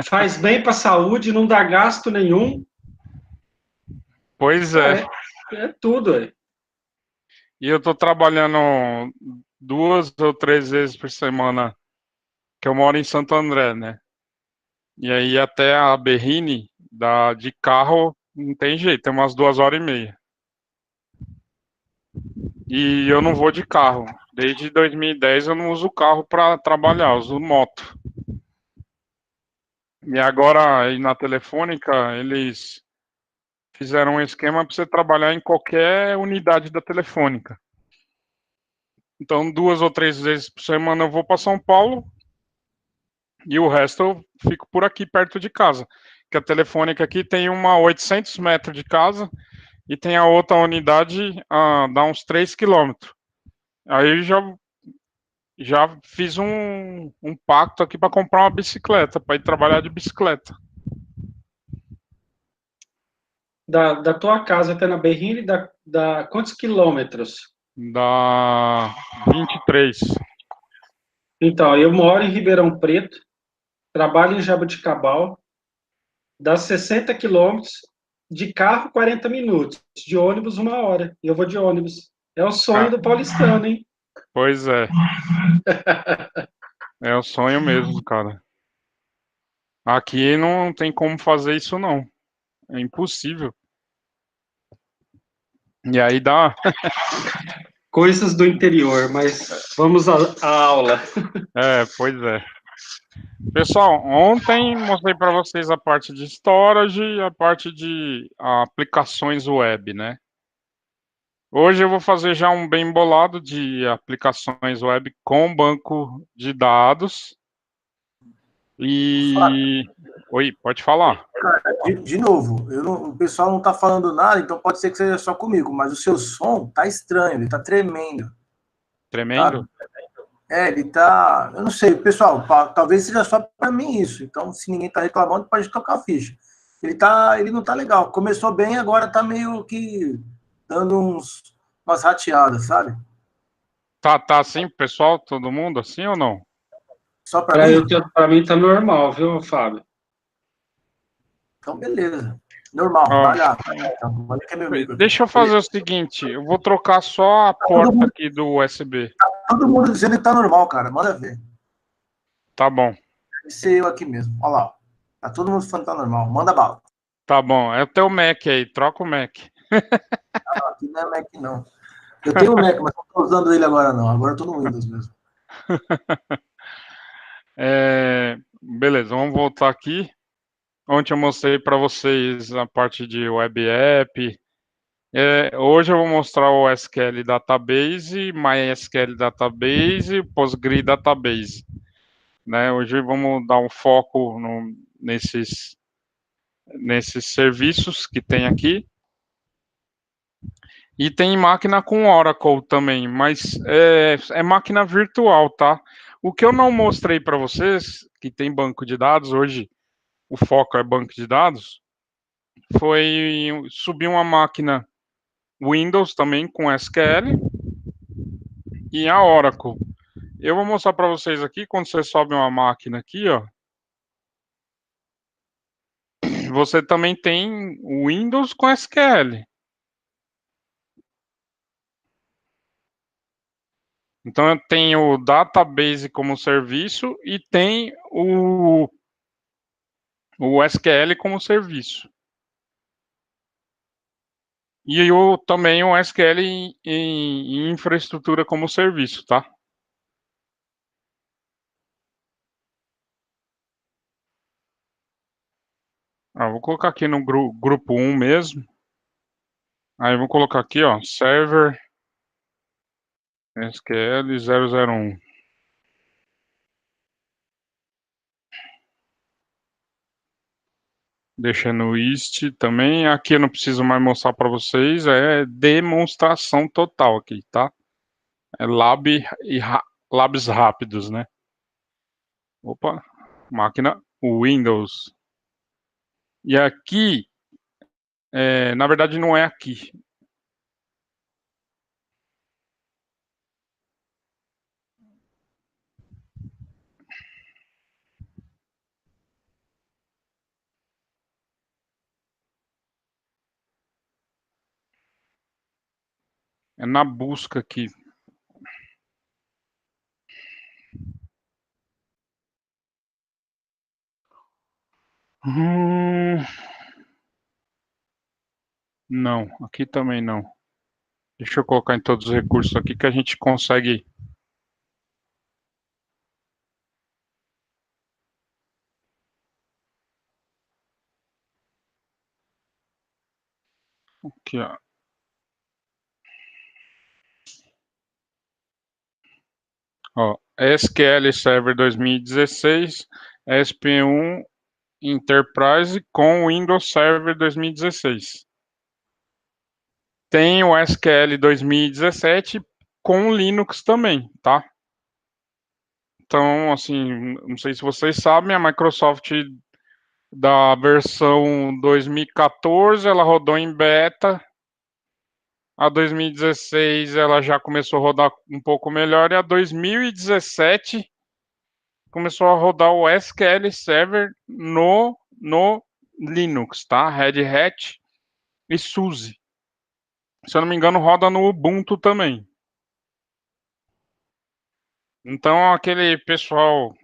Faz bem para a saúde, não dá gasto nenhum. Pois é. É, é tudo. É. E eu tô trabalhando 2 ou 3 vezes por semana, que eu moro em Santo André, né? E aí até a Berrini, de carro, não tem jeito, é umas 2 horas e meia. E eu não vou de carro. Desde 2010 eu não uso carro para trabalhar, eu uso moto. E agora aí na Telefônica, eles fizeram um esquema para você trabalhar em qualquer unidade da Telefônica. Então, 2 ou 3 vezes por semana eu vou para São Paulo e o resto eu fico por aqui perto de casa. Que a Telefônica aqui tem uma a 800 metros de casa e tem a outra unidade a dá uns 3 quilômetros. Aí já fiz um pacto aqui para comprar uma bicicleta, para ir trabalhar de bicicleta. Da tua casa até na Berrini, dá quantos quilômetros? Dá 23. Então, eu moro em Ribeirão Preto, trabalho em Jaboticabal, dá 60 quilômetros, de carro 40 minutos, de ônibus 1 hora. E eu vou de ônibus. É o sonho do paulistano, hein? Pois é, é o sonho mesmo, cara. Aqui não tem como fazer isso não. É impossível. E aí dá. Coisas do interior, mas vamos à aula. Pois é. Pessoal, ontem mostrei para vocês a parte de storage e a parte de aplicações web, né? Hoje eu vou fazer já um bem bolado de aplicações web com banco de dados. E. Oi, pode falar. De novo, o pessoal não tá falando nada, então pode ser que seja só comigo, mas o seu som tá estranho, ele tá tremendo, Tremendo? sabe? Ele tá. Eu não sei, pessoal, talvez seja só para mim isso. Então, se ninguém tá reclamando, pode tocar a ficha. Ele não tá legal. Começou bem, agora tá meio que dando umas rateadas, sabe? Tá assim, pessoal? Todo mundo assim ou não? Só para mim? Para mim tá normal, viu, Fábio? Então, beleza. Normal, Ó, vai lá. Então, olha que é meu amigo aqui. deixa eu fazer o seguinte, eu vou trocar só a Todo porta mundo, aqui do USB. todo mundo dizendo que tá normal, cara. Manda ver. Tá bom, Deve ser eu aqui mesmo. Olha lá. Tá todo mundo falando que tá normal. Manda bala. tá bom. É o teu Mac aí, troca o Mac. Aqui não é Mac, não. Eu tenho um Mac, mas não tô usando ele agora, não. Agora eu tô no Windows mesmo. Beleza, vamos voltar aqui. Ontem eu mostrei para vocês a parte de web app. Hoje eu vou mostrar o SQL Database, MySQL Database e Postgre Database. Né? Hoje vamos dar um foco nesses serviços que tem aqui. E tem máquina com Oracle também, mas é máquina virtual, tá? O que eu não mostrei para vocês, que tem banco de dados, hoje o foco é banco de dados, foi subir uma máquina Windows também com SQL e a Oracle. Eu vou mostrar para vocês aqui, quando você sobe uma máquina aqui, ó, você também tem o Windows com SQL. Então eu tenho o database como serviço e tem o SQL como serviço. E eu também o SQL em infraestrutura como serviço, tá? Vou colocar aqui no grupo 1 mesmo. Aí vou colocar aqui, ó, server SQL 001. Deixando o ist também. Aqui eu não preciso mais mostrar para vocês, é demonstração total aqui, tá? É labs rápidos, né? Opa, máquina Windows. E aqui, na verdade não é aqui. É na busca aqui. Não, aqui também não. Deixa eu colocar em todos os recursos aqui que a gente consegue. Aqui, ó. Ó, SQL Server 2016, SP1 Enterprise com Windows Server 2016. Tem o SQL 2017 com Linux também, tá? Então, assim, não sei se vocês sabem, a Microsoft da versão 2014, ela rodou em beta. A 2016 ela já começou a rodar um pouco melhor e a 2017 começou a rodar o SQL Server no Linux, tá? Red Hat e SUSE. Se eu não me engano, roda no Ubuntu também. Então, aquele pessoal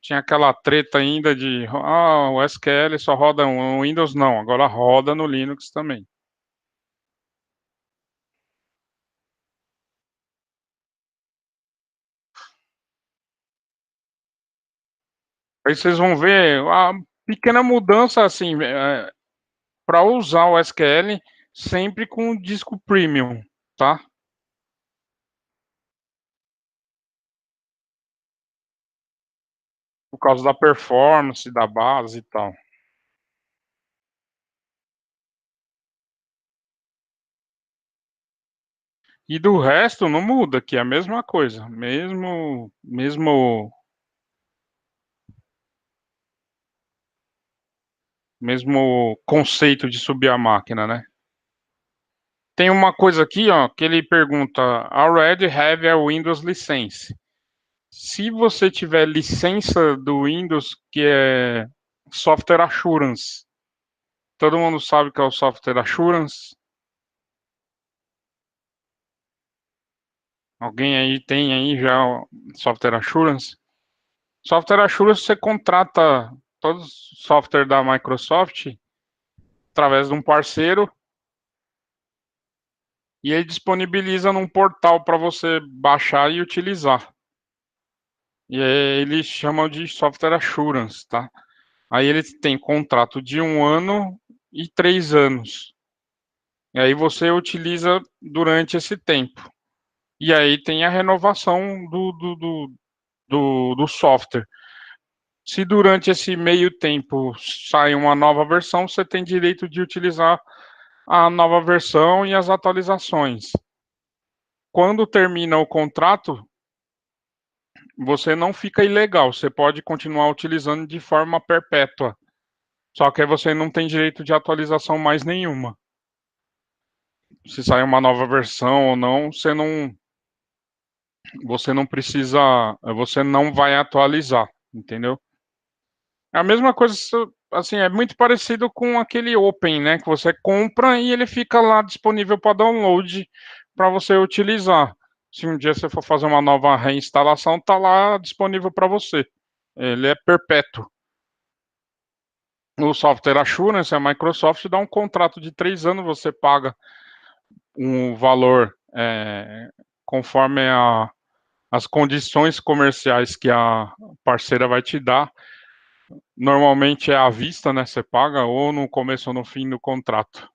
tinha aquela treta ainda de o SQL só roda no Windows, não, agora roda no Linux também. Aí vocês vão ver a pequena mudança assim, para usar o SQL sempre com o disco premium, tá? Por causa da performance da base e tal. E do resto não muda, que é a mesma coisa, mesmo conceito de subir a máquina, né? Tem uma coisa aqui, ó, que ele pergunta: already have a Windows license. Se você tiver licença do Windows, que é Software Assurance, todo mundo sabe que é o Software Assurance? Alguém aí tem aí já o Software Assurance? Software Assurance você contrata todo o software da Microsoft através de um parceiro e ele disponibiliza num portal para você baixar e utilizar. E aí eles chamam de Software Assurance, tá? Aí ele tem contrato de 1 ano e 3 anos. E aí você utiliza durante esse tempo. E aí tem a renovação do software. Se durante esse meio tempo sai uma nova versão, você tem direito de utilizar a nova versão e as atualizações. Quando termina o contrato, você não fica ilegal, você pode continuar utilizando de forma perpétua. Só que aí você não tem direito de atualização mais nenhuma. Se sair uma nova versão ou não, você não precisa, você não vai atualizar, entendeu? É a mesma coisa, assim, é muito parecido com aquele Open, né, que você compra e ele fica lá disponível para download para você utilizar. Se um dia você for fazer uma nova reinstalação, tá lá disponível para você. Ele é perpétuo. O Software Assurance, a Microsoft dá um contrato de 3 anos, você paga um valor conforme as condições comerciais que a parceira vai te dar. Normalmente é à vista, né? Você paga ou no começo ou no fim do contrato.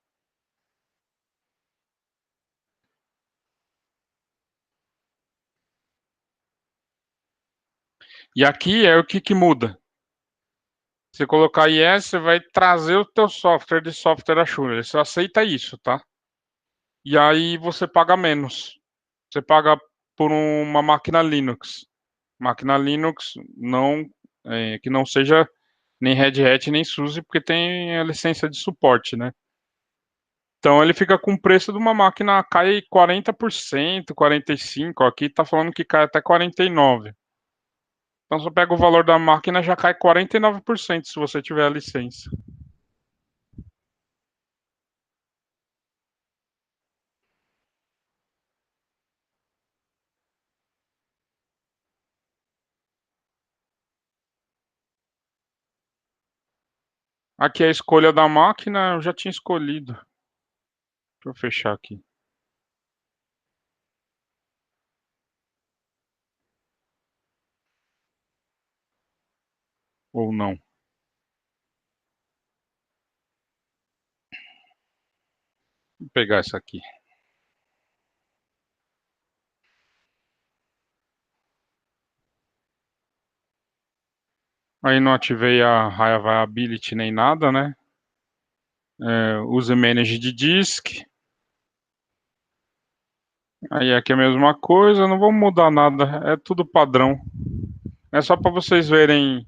E aqui é o que muda. Você colocar yes, você vai trazer o teu software de software assurance. Você aceita isso, tá? E aí você paga menos. Você paga por uma máquina Linux. Máquina Linux não que não seja nem Red Hat nem SUSE, porque tem a licença de suporte, né? Então ele fica com o preço de uma máquina, cai 40%, 45%, aqui tá falando que cai até 49%. Então você pega o valor da máquina, já cai 49% se você tiver a licença. Aqui é a escolha da máquina, eu já tinha escolhido. Deixa eu fechar aqui. Ou não. Vou pegar essa aqui. Aí não ativei a High Availability nem nada, né? Use Manage de Disk. Aí aqui é a mesma coisa, não vou mudar nada, é tudo padrão. É só para vocês verem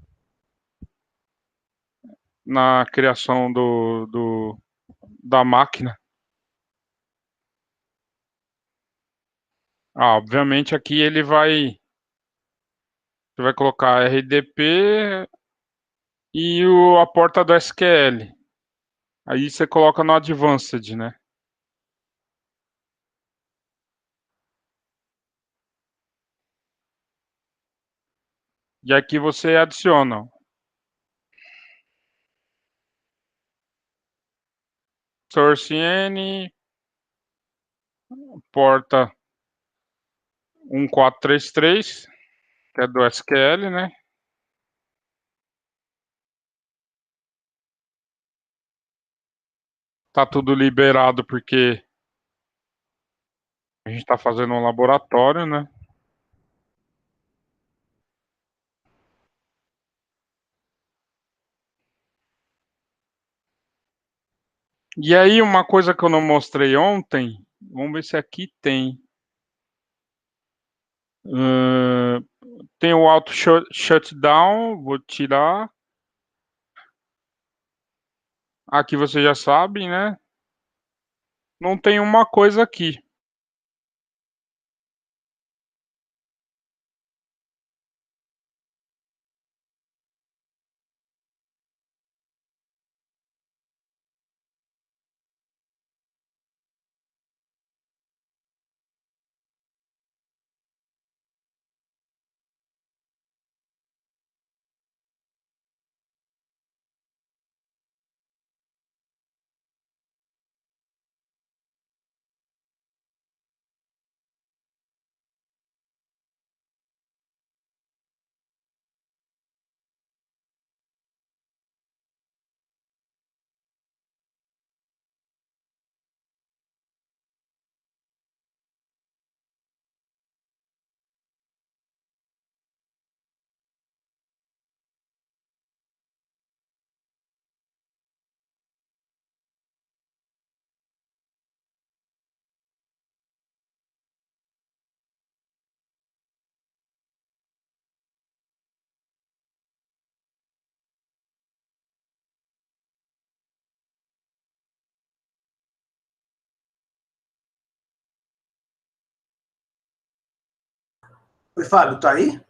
na criação da máquina. Obviamente aqui você vai colocar RDP e a porta do SQL. Aí você coloca no Advanced, né? E aqui você adiciona source N, porta 1433, que é do SQL, né? Tá tudo liberado porque a gente está fazendo um laboratório, né? E aí, uma coisa que eu não mostrei ontem, vamos ver se aqui tem. Tem o auto shutdown, vou tirar. Aqui você já sabe, né? Não tem uma coisa aqui. Oi, Fábio, tá aí?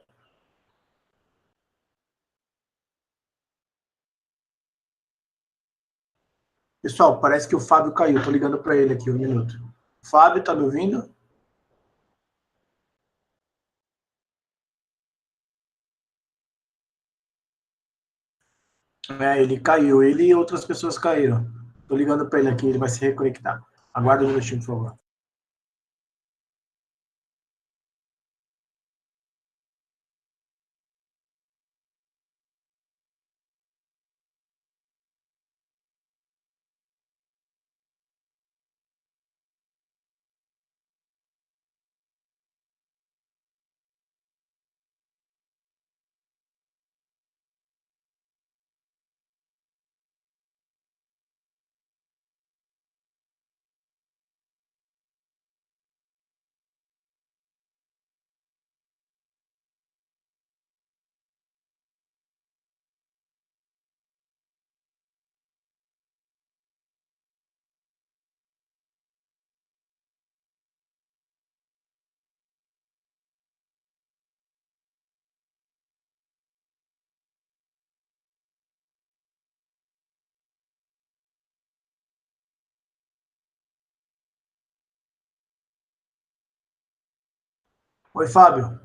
Pessoal, parece que o Fábio caiu. Tô ligando para ele aqui, um minuto. Fábio, tá me ouvindo? Ele caiu. Ele e outras pessoas caíram. Tô ligando para ele aqui, ele vai se reconectar. Aguarda um minutinho, por favor. Oi, Fábio.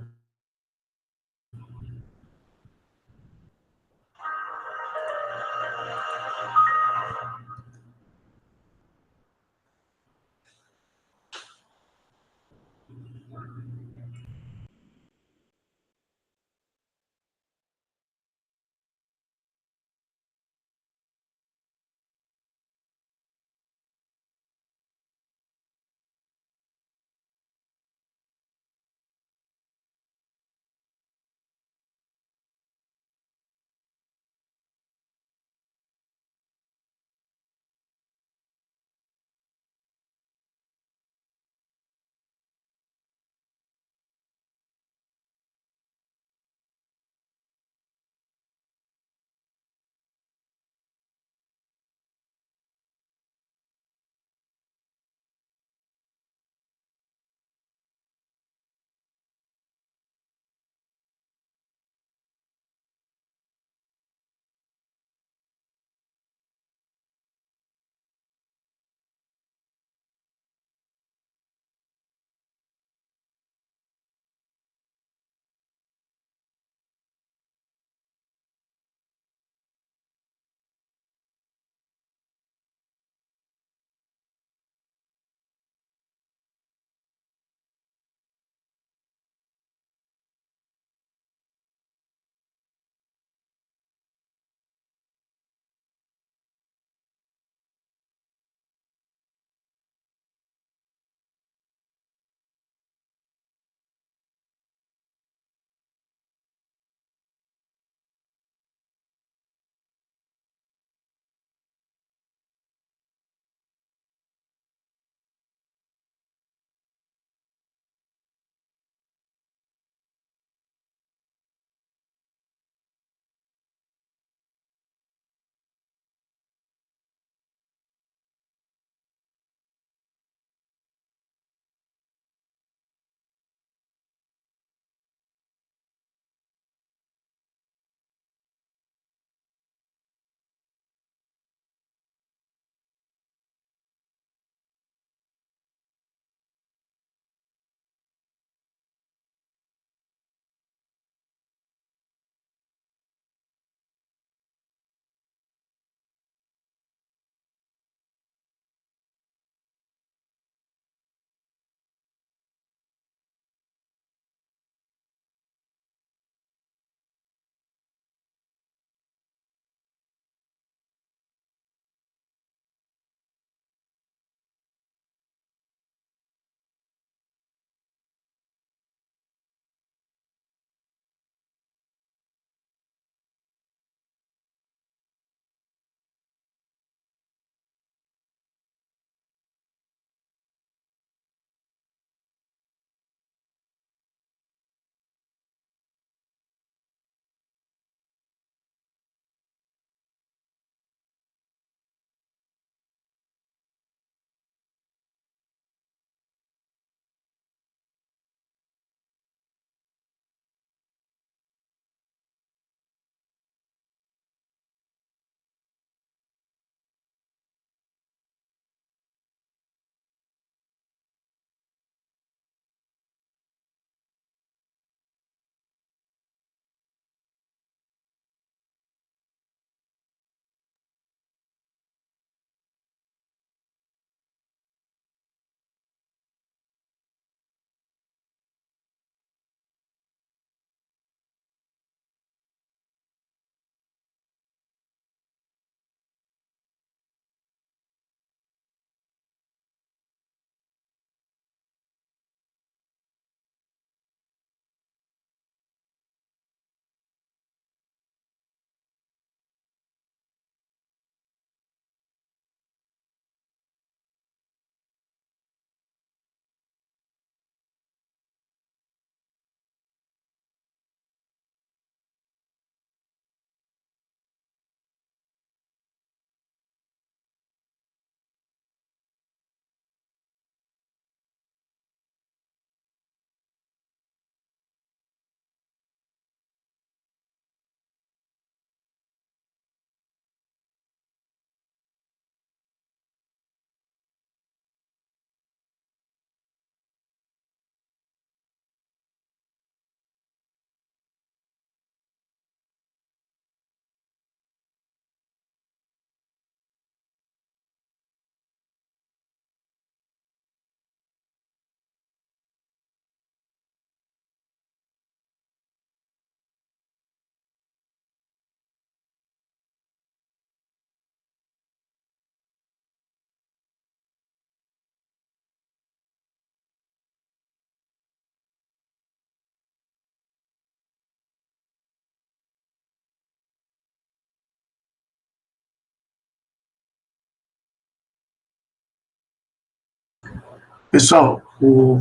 Pessoal, o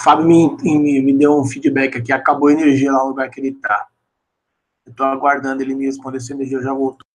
Fábio me deu um feedback aqui, acabou a energia lá no lugar que ele está. Eu estou aguardando ele me responder se a energia já voltou.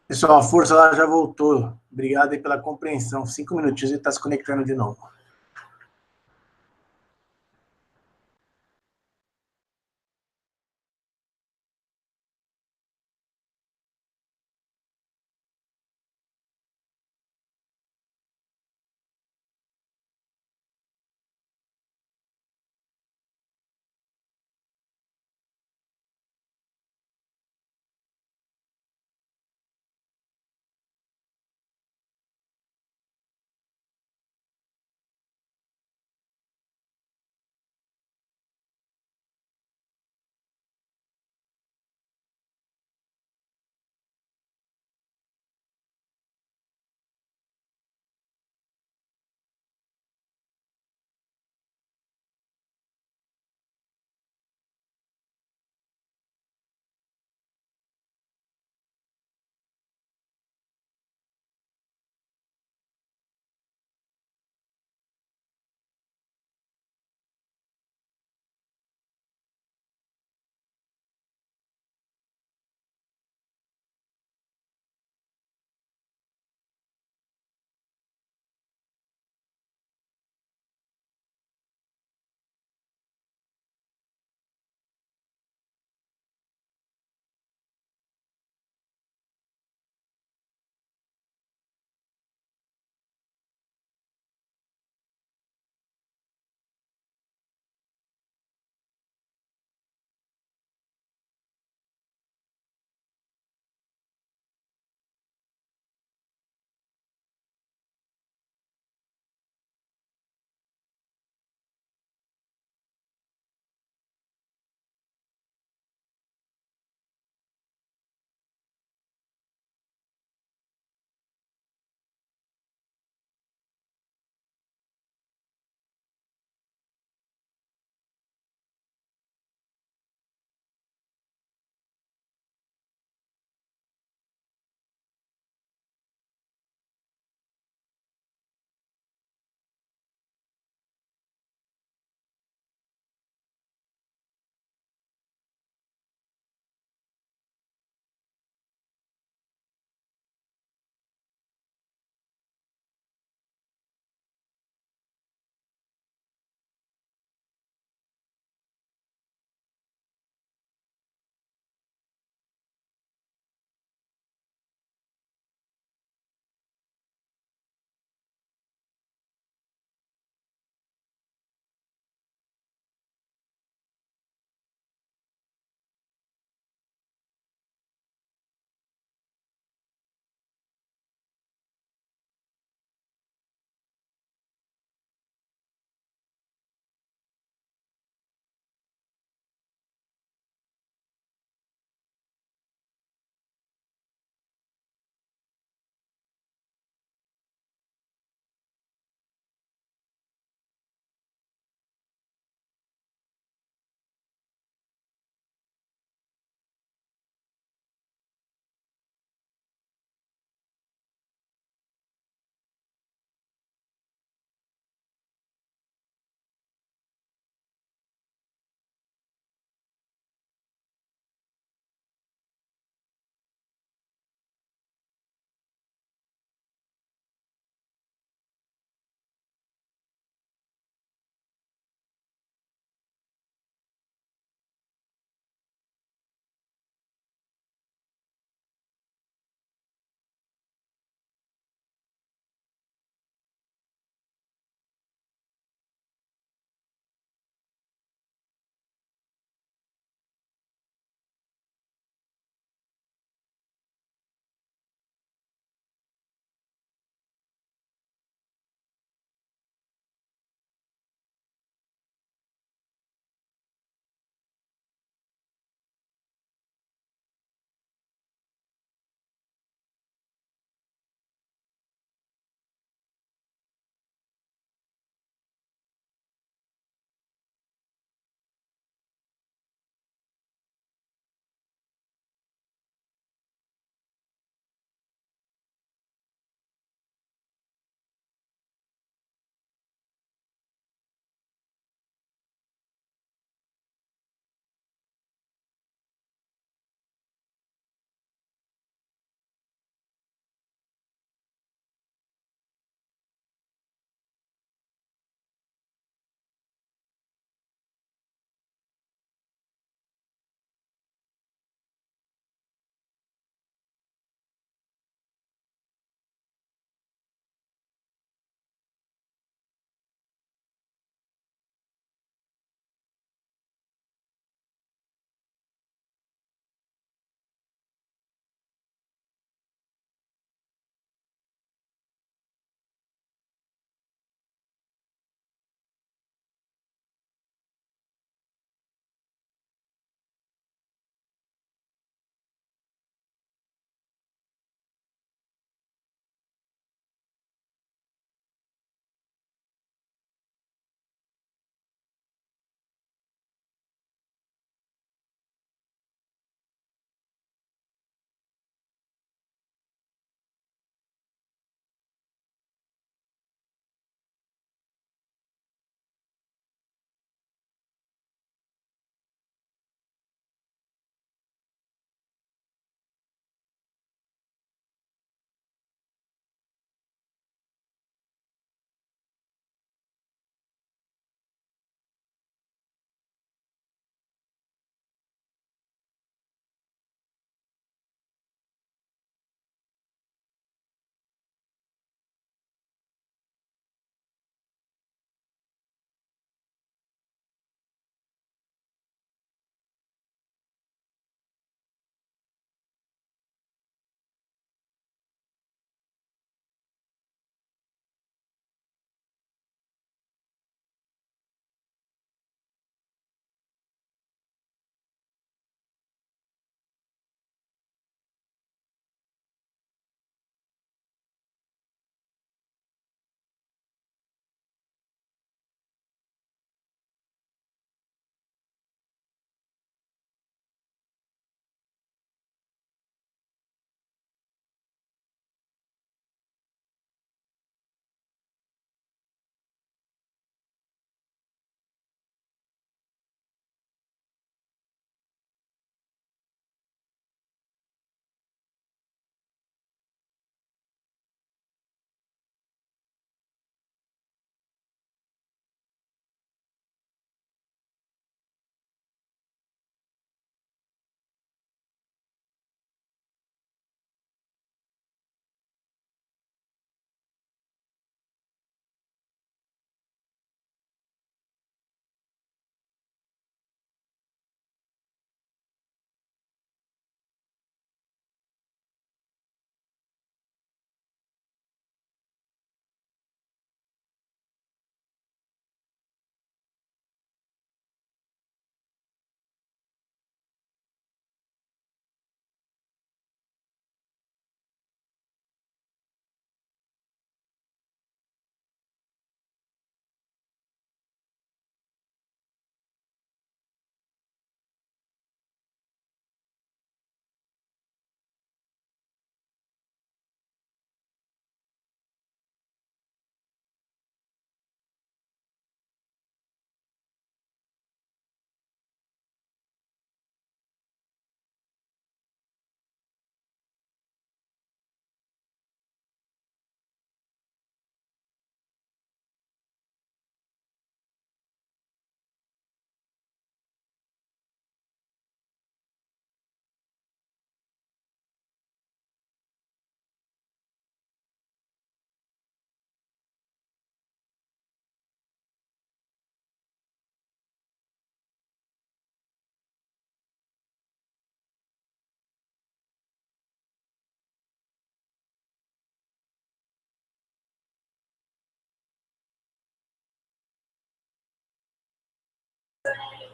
Pessoal, a força lá já voltou. Obrigado aí pela compreensão. 5 minutinhos e está se conectando de novo.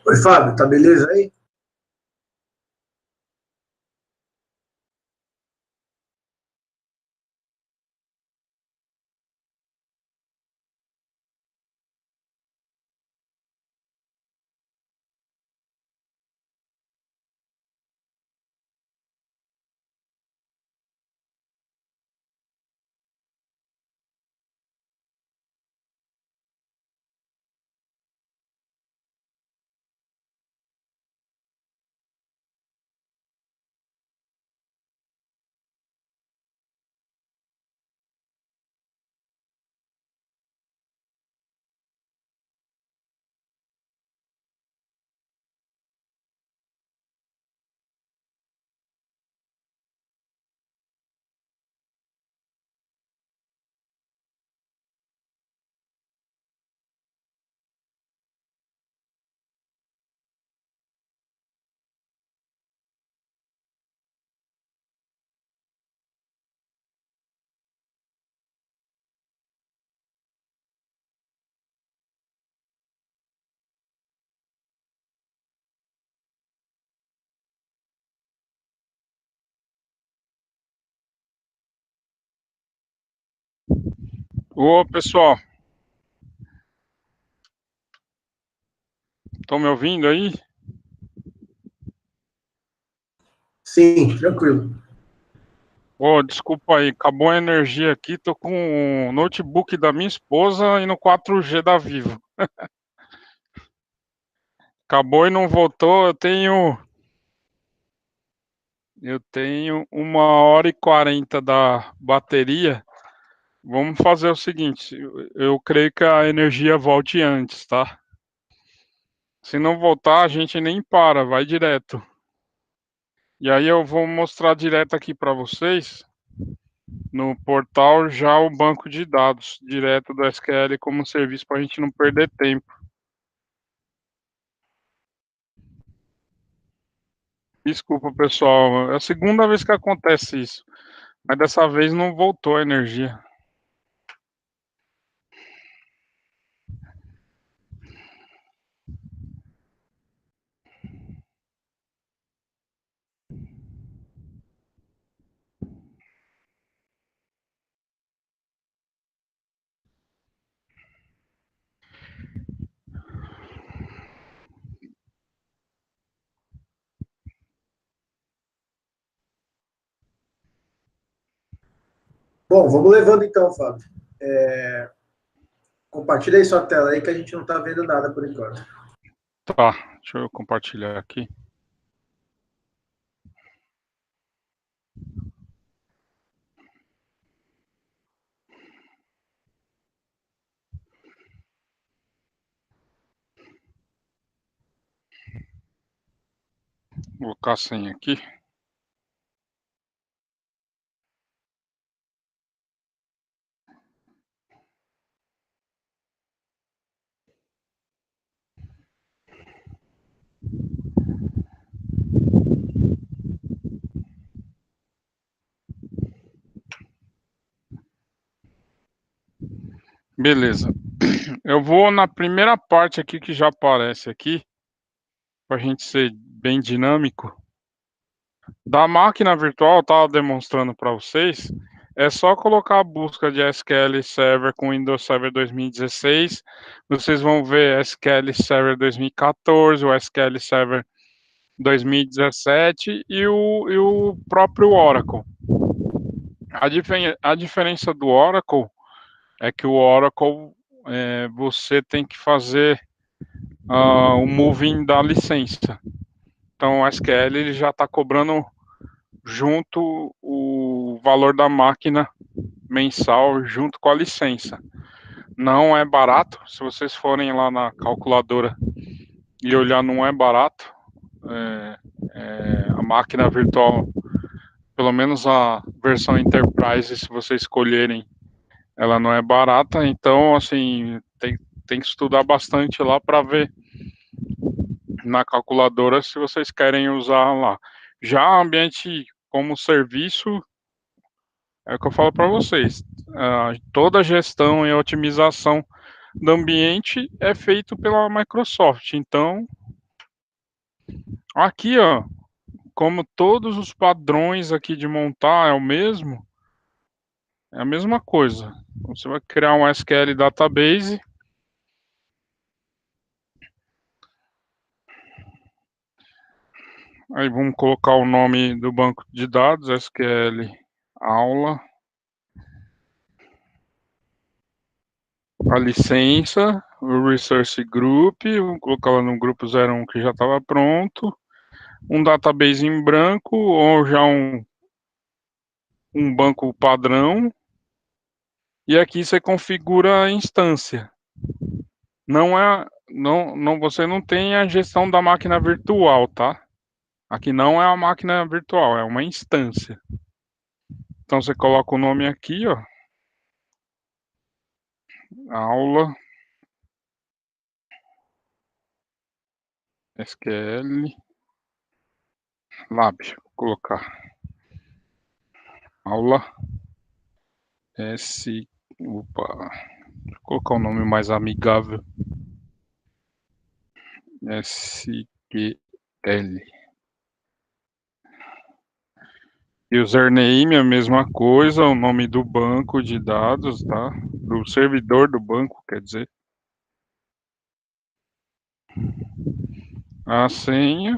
Oi, Fábio, tá beleza aí? Ô, pessoal, estão me ouvindo aí? Sim, tranquilo. Ô, desculpa aí, acabou a energia aqui, tô com o notebook da minha esposa e no 4G da Vivo. Acabou e não voltou, eu tenho 1h40 da bateria. Vamos fazer o seguinte, eu creio que a energia volte antes, tá? Se não voltar, a gente nem para, vai direto. E aí eu vou mostrar direto aqui para vocês, no portal, já o banco de dados, direto do SQL como serviço, para a gente não perder tempo. Desculpa, pessoal, é a segunda vez que acontece isso, mas dessa vez não voltou a energia. Bom, vamos levando então, Fábio. Compartilha aí sua tela aí que a gente não está vendo nada por enquanto. Tá, deixa eu compartilhar aqui. Vou colocar a senha aqui. Beleza. Eu vou na primeira parte aqui que já aparece aqui, para a gente ser bem dinâmico. Da máquina virtual, estava demonstrando para vocês, é só colocar a busca de SQL Server com Windows Server 2016, vocês vão ver SQL Server 2014, o SQL Server 2017 e o próprio Oracle. A diferença do Oracle é que o Oracle você tem que fazer o moving da licença. Então o SQL ele já está cobrando junto o valor da máquina mensal junto com a licença. Não é barato. Se vocês forem lá na calculadora e olhar, não é barato. A máquina virtual, pelo menos a versão Enterprise, se vocês escolherem, ela não é barata. Então, assim, tem que estudar bastante lá para ver na calculadora se vocês querem usar lá. Já ambiente como serviço, é o que eu falo para vocês. Toda a gestão e otimização do ambiente é feito pela Microsoft. Então, Aqui, ó, como todos os padrões aqui de montar é o mesmo, é a mesma coisa. Você vai criar um SQL Database. Aí vamos colocar o nome do banco de dados, SQL aula. A licença, o Resource Group, vamos colocar lá no grupo 01 que já estava pronto. Um database em branco ou já um banco padrão. E aqui você configura a instância. Você não tem a gestão da máquina virtual, tá? Aqui não é uma máquina virtual, é uma instância. Então você coloca o nome aqui, ó. Aula SQL Lab. Vou colocar aula S. Opa. Vou colocar um nome mais amigável. SQL. Username, a mesma coisa, o nome do banco de dados, tá? Do servidor do banco, quer dizer. A senha.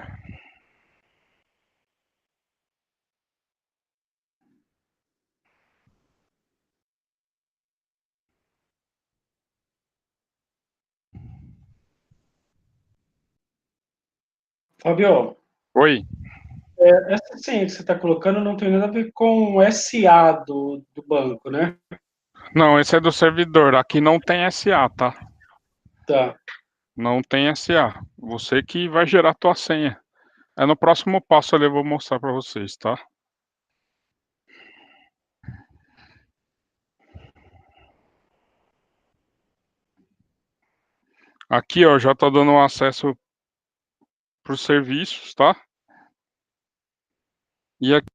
Fabio, Oi. essa senha que você está colocando não tem nada a ver com o SA do banco, né? Não, esse é do servidor. Aqui não tem SA, tá? Tá. Não tem SA. Você que vai gerar a tua senha. É no próximo passo ali eu vou mostrar para vocês, tá? Aqui, ó, já tá dando acesso para os serviços, tá? E aqui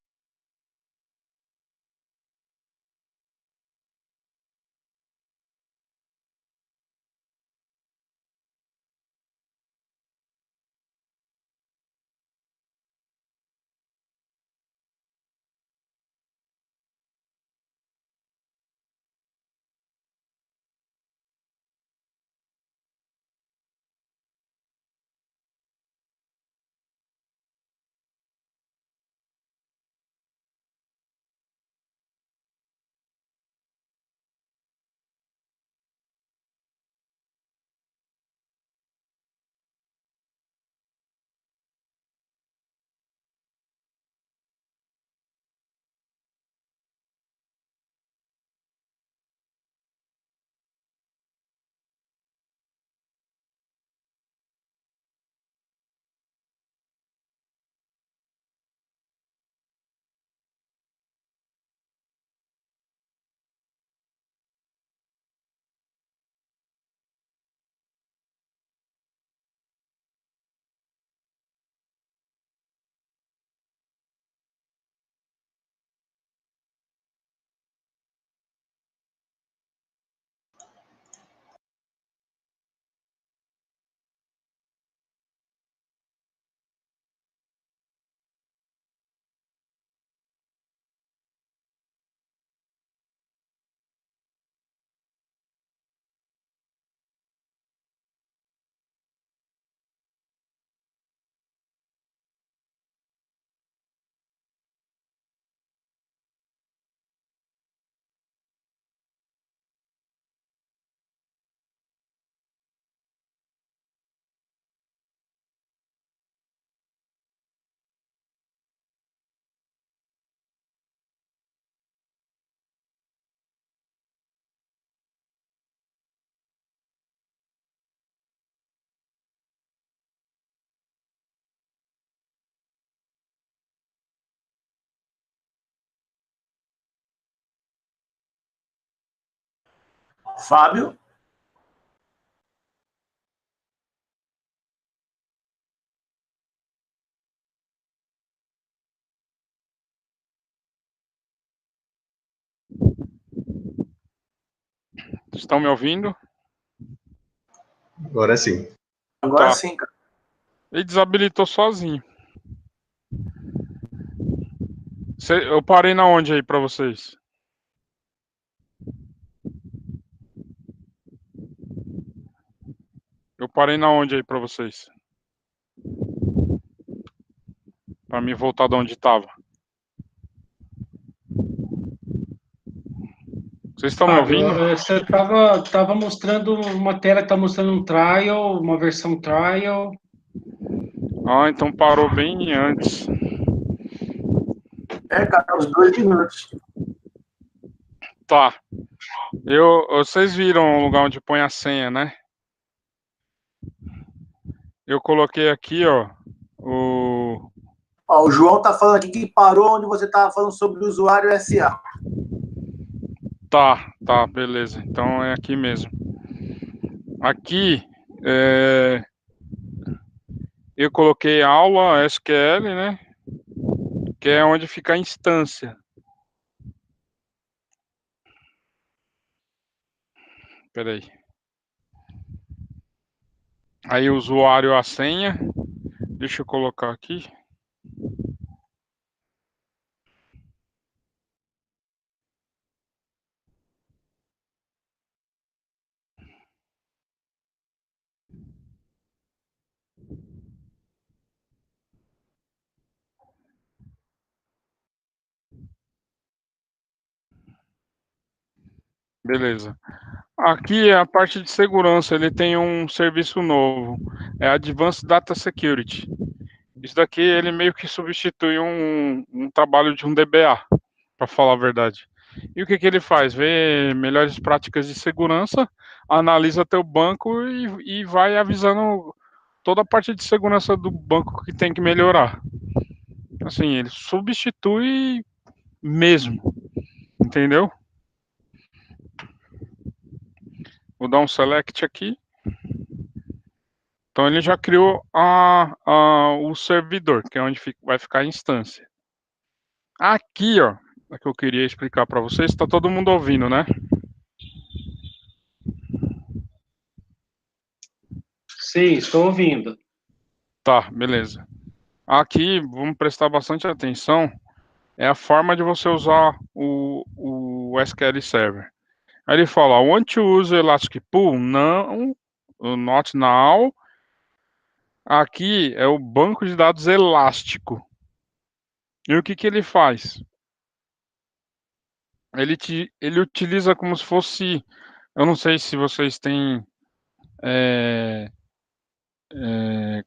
Fábio? estão me ouvindo? Agora sim. Agora Tá. sim, cara. Ele desabilitou sozinho. Eu parei na onde aí para vocês? Eu parei na onde aí para vocês? Para me voltar de onde estava. Vocês estão me Fábio, ouvindo? você estava mostrando uma tela que está mostrando um trial, uma versão trial. Ah, então parou bem antes. Cara, uns 2 minutos. Tá. Vocês viram o lugar onde põe a senha, né? Eu coloquei aqui, ó, o João tá falando aqui que parou onde você estava falando sobre o usuário SA. Tá, beleza. Então é aqui mesmo. Aqui, eu coloquei aula SQL, né? Que é onde fica a instância. Peraí. Aí o usuário, a senha. Deixa eu colocar aqui. Beleza. Aqui é a parte de segurança. Ele tem um serviço novo. É Advanced Data Security. Isso daqui, ele meio que substitui um trabalho de um DBA, para falar a verdade. E o que ele faz? Vê melhores práticas de segurança, analisa teu banco e vai avisando toda a parte de segurança do banco que tem que melhorar. Assim, ele substitui mesmo, entendeu? Vou dar um select aqui. Então ele já criou o servidor, que é onde vai ficar a instância. Aqui, ó, é que eu queria explicar para vocês. Está todo mundo ouvindo, né? Sim, estou ouvindo. Tá, beleza. Aqui, vamos prestar bastante atenção. É a forma de você usar o SQL Server. Aí ele fala, want to use Elastic Pool? Não, not now. Aqui é o banco de dados elástico. E o que ele faz? Ele utiliza como se fosse... Eu não sei se vocês têm...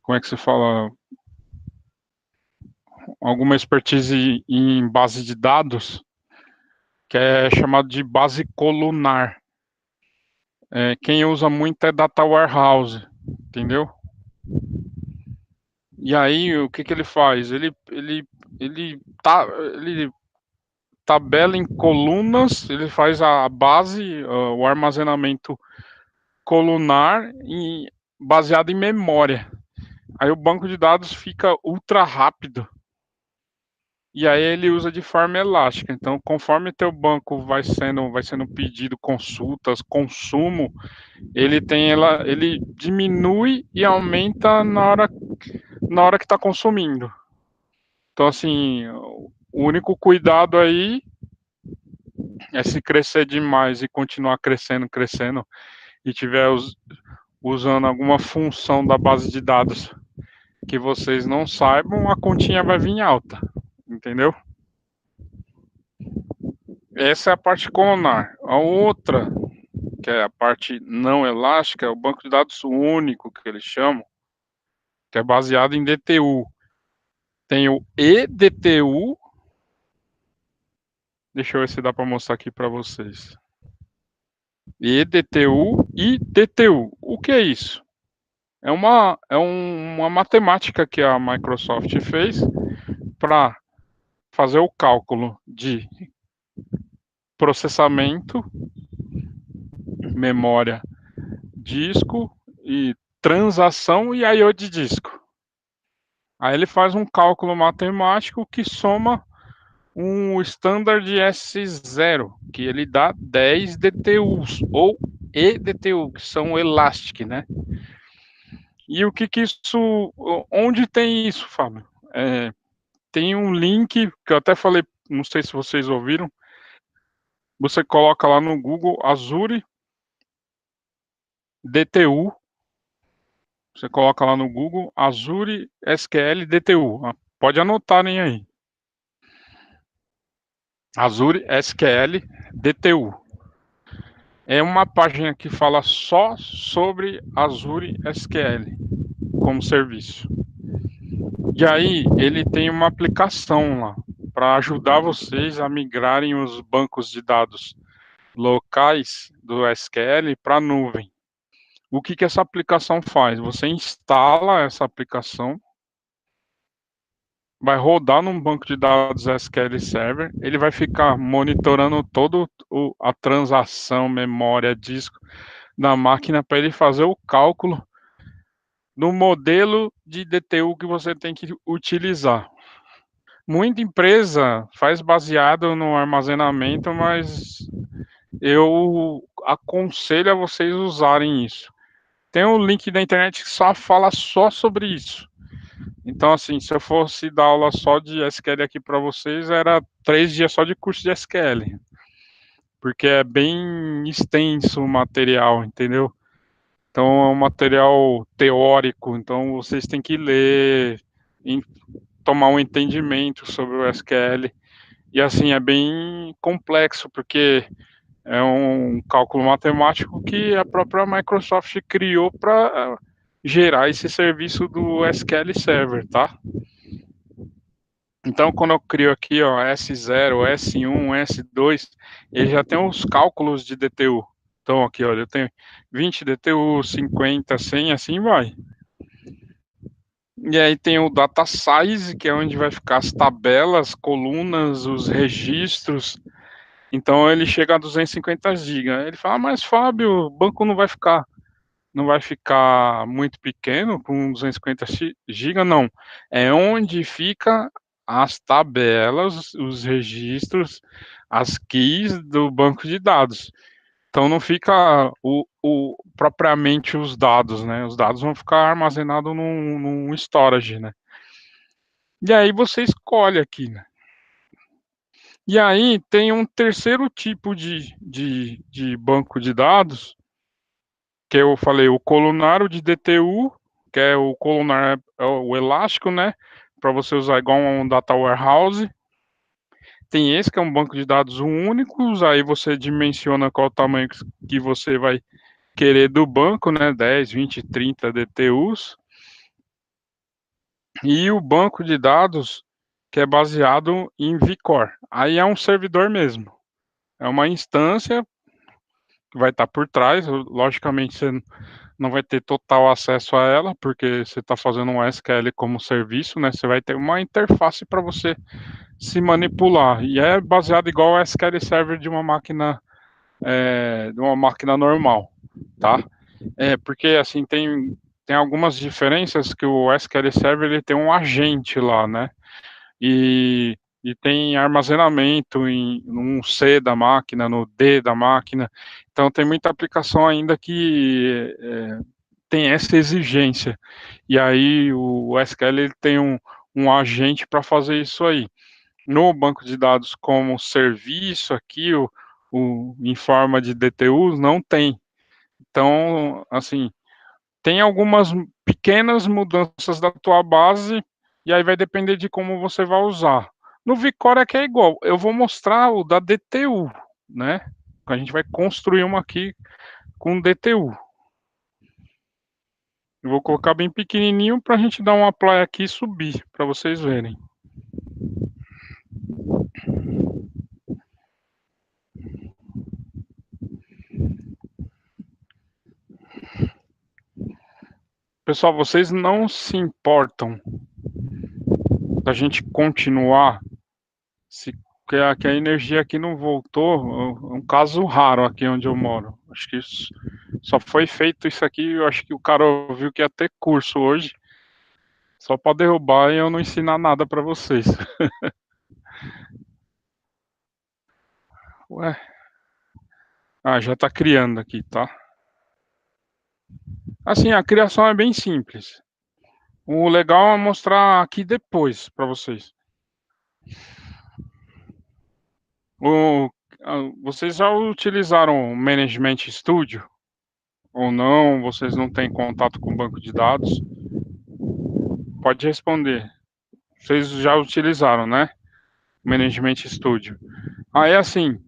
como é que se fala? Alguma expertise em base de dados, que é chamado de base colunar. Quem usa muito é Data Warehouse, entendeu? E aí, o que ele faz? Ele tabela em colunas, ele faz a base, o armazenamento colunar baseado em memória. Aí o banco de dados fica ultra rápido. E aí ele usa de forma elástica. Então, conforme teu banco vai sendo pedido consultas, consumo, ele diminui e aumenta na hora que está consumindo. Então, assim, o único cuidado aí é se crescer demais e continuar crescendo e tiver usando alguma função da base de dados que vocês não saibam, a continha vai vir alta, entendeu? Essa é a parte colunar. A outra, que é a parte não elástica, é o banco de dados único, que eles chamam, que é baseado em DTU. Tem o eDTU. Deixa eu ver se dá para mostrar aqui para vocês. eDTU e DTU. O que é isso? É uma matemática que a Microsoft fez para fazer o cálculo de processamento, memória, disco e transação e I/O de disco. Aí ele faz um cálculo matemático que soma um standard S0, que ele dá 10 DTUs, ou eDTU, que são elastic, né? E o que que isso, onde tem isso, Fábio? Tem um link que eu até falei, não sei se vocês ouviram, você coloca lá no Google Azure DTU, você coloca lá no Google Azure SQL DTU, pode anotarem aí, Azure SQL DTU. É uma página que fala só sobre Azure SQL como serviço. E aí ele tem uma aplicação lá para ajudar vocês a migrarem os bancos de dados locais do SQL para a nuvem. O que que essa aplicação faz? Você instala essa aplicação, vai rodar num banco de dados SQL Server, ele vai ficar monitorando toda a transação, memória, disco da máquina para ele fazer o cálculo do modelo de DTU que você tem que utilizar. Muita empresa faz baseado no armazenamento, mas eu aconselho a vocês usarem isso. Tem um link da internet que só fala só sobre isso. Então, assim, se eu fosse dar aula só de SQL aqui para vocês, era 3 dias só de curso de SQL. Porque é bem extenso o material, entendeu? Então, é um material teórico, então vocês têm que ler, tomar um entendimento sobre o SQL. E, assim, é bem complexo, porque é um cálculo matemático que a própria Microsoft criou para gerar esse serviço do SQL Server, tá? Então, quando eu crio aqui, ó, S0, S1, S2, ele já tem os cálculos de DTU. Então, aqui, olha, eu tenho 20 DTU, 50, 100, assim vai. E aí tem o data size, que é onde vai ficar as tabelas, colunas, os registros. Então, ele chega a 250 GB. Ele fala, mas Fábio, o banco não vai ficar muito pequeno com 250 GB, não. É onde fica as tabelas, os registros, as keys do banco de dados. Então não fica propriamente os dados, né? Os dados vão ficar armazenados num storage, né? E aí você escolhe aqui, né? E aí tem um terceiro tipo de banco de dados, que eu falei, o colunário de DTU, que é o colunar, é o elástico, né? Para você usar igual um data warehouse. Tem esse que é um banco de dados único, aí você dimensiona qual o tamanho que você vai querer do banco, né? 10, 20, 30 DTUs. E o banco de dados que é baseado em vCore. Aí é um servidor mesmo. É uma instância que vai estar por trás. Logicamente, você não vai ter total acesso a ela, porque você está fazendo um SQL como serviço, né? Você vai ter uma interface para você se manipular. E é baseado igual o SQL Server de uma máquina normal, tá? Porque assim tem algumas diferenças que o SQL Server ele tem um agente lá, né? E tem armazenamento no C da máquina, no D da máquina. Então tem muita aplicação ainda que tem essa exigência. E aí o SQL ele tem um agente para fazer isso aí. No banco de dados como serviço aqui, em forma de DTUs, não tem. Então, assim, tem algumas pequenas mudanças da tua base, e aí vai depender de como você vai usar. No Vcora é que é igual. Eu vou mostrar o da DTU, né? A gente vai construir uma aqui com DTU. Eu vou colocar bem pequenininho para a gente dar um apply aqui e subir, para vocês verem. Pessoal, vocês não se importam da gente continuar, que a energia aqui não voltou, é um caso raro aqui onde eu moro. Acho que só foi feito isso aqui, eu acho que o cara ouviu que ia ter curso hoje, só para derrubar e eu não ensinar nada para vocês. Ué, já tá criando aqui, tá? Assim, a criação é bem simples. O legal é mostrar aqui depois para vocês. O, Vocês já utilizaram o Management Studio? Ou não? Vocês não têm contato com o banco de dados? Pode responder. Vocês já utilizaram, né? Management Studio. Aí, assim,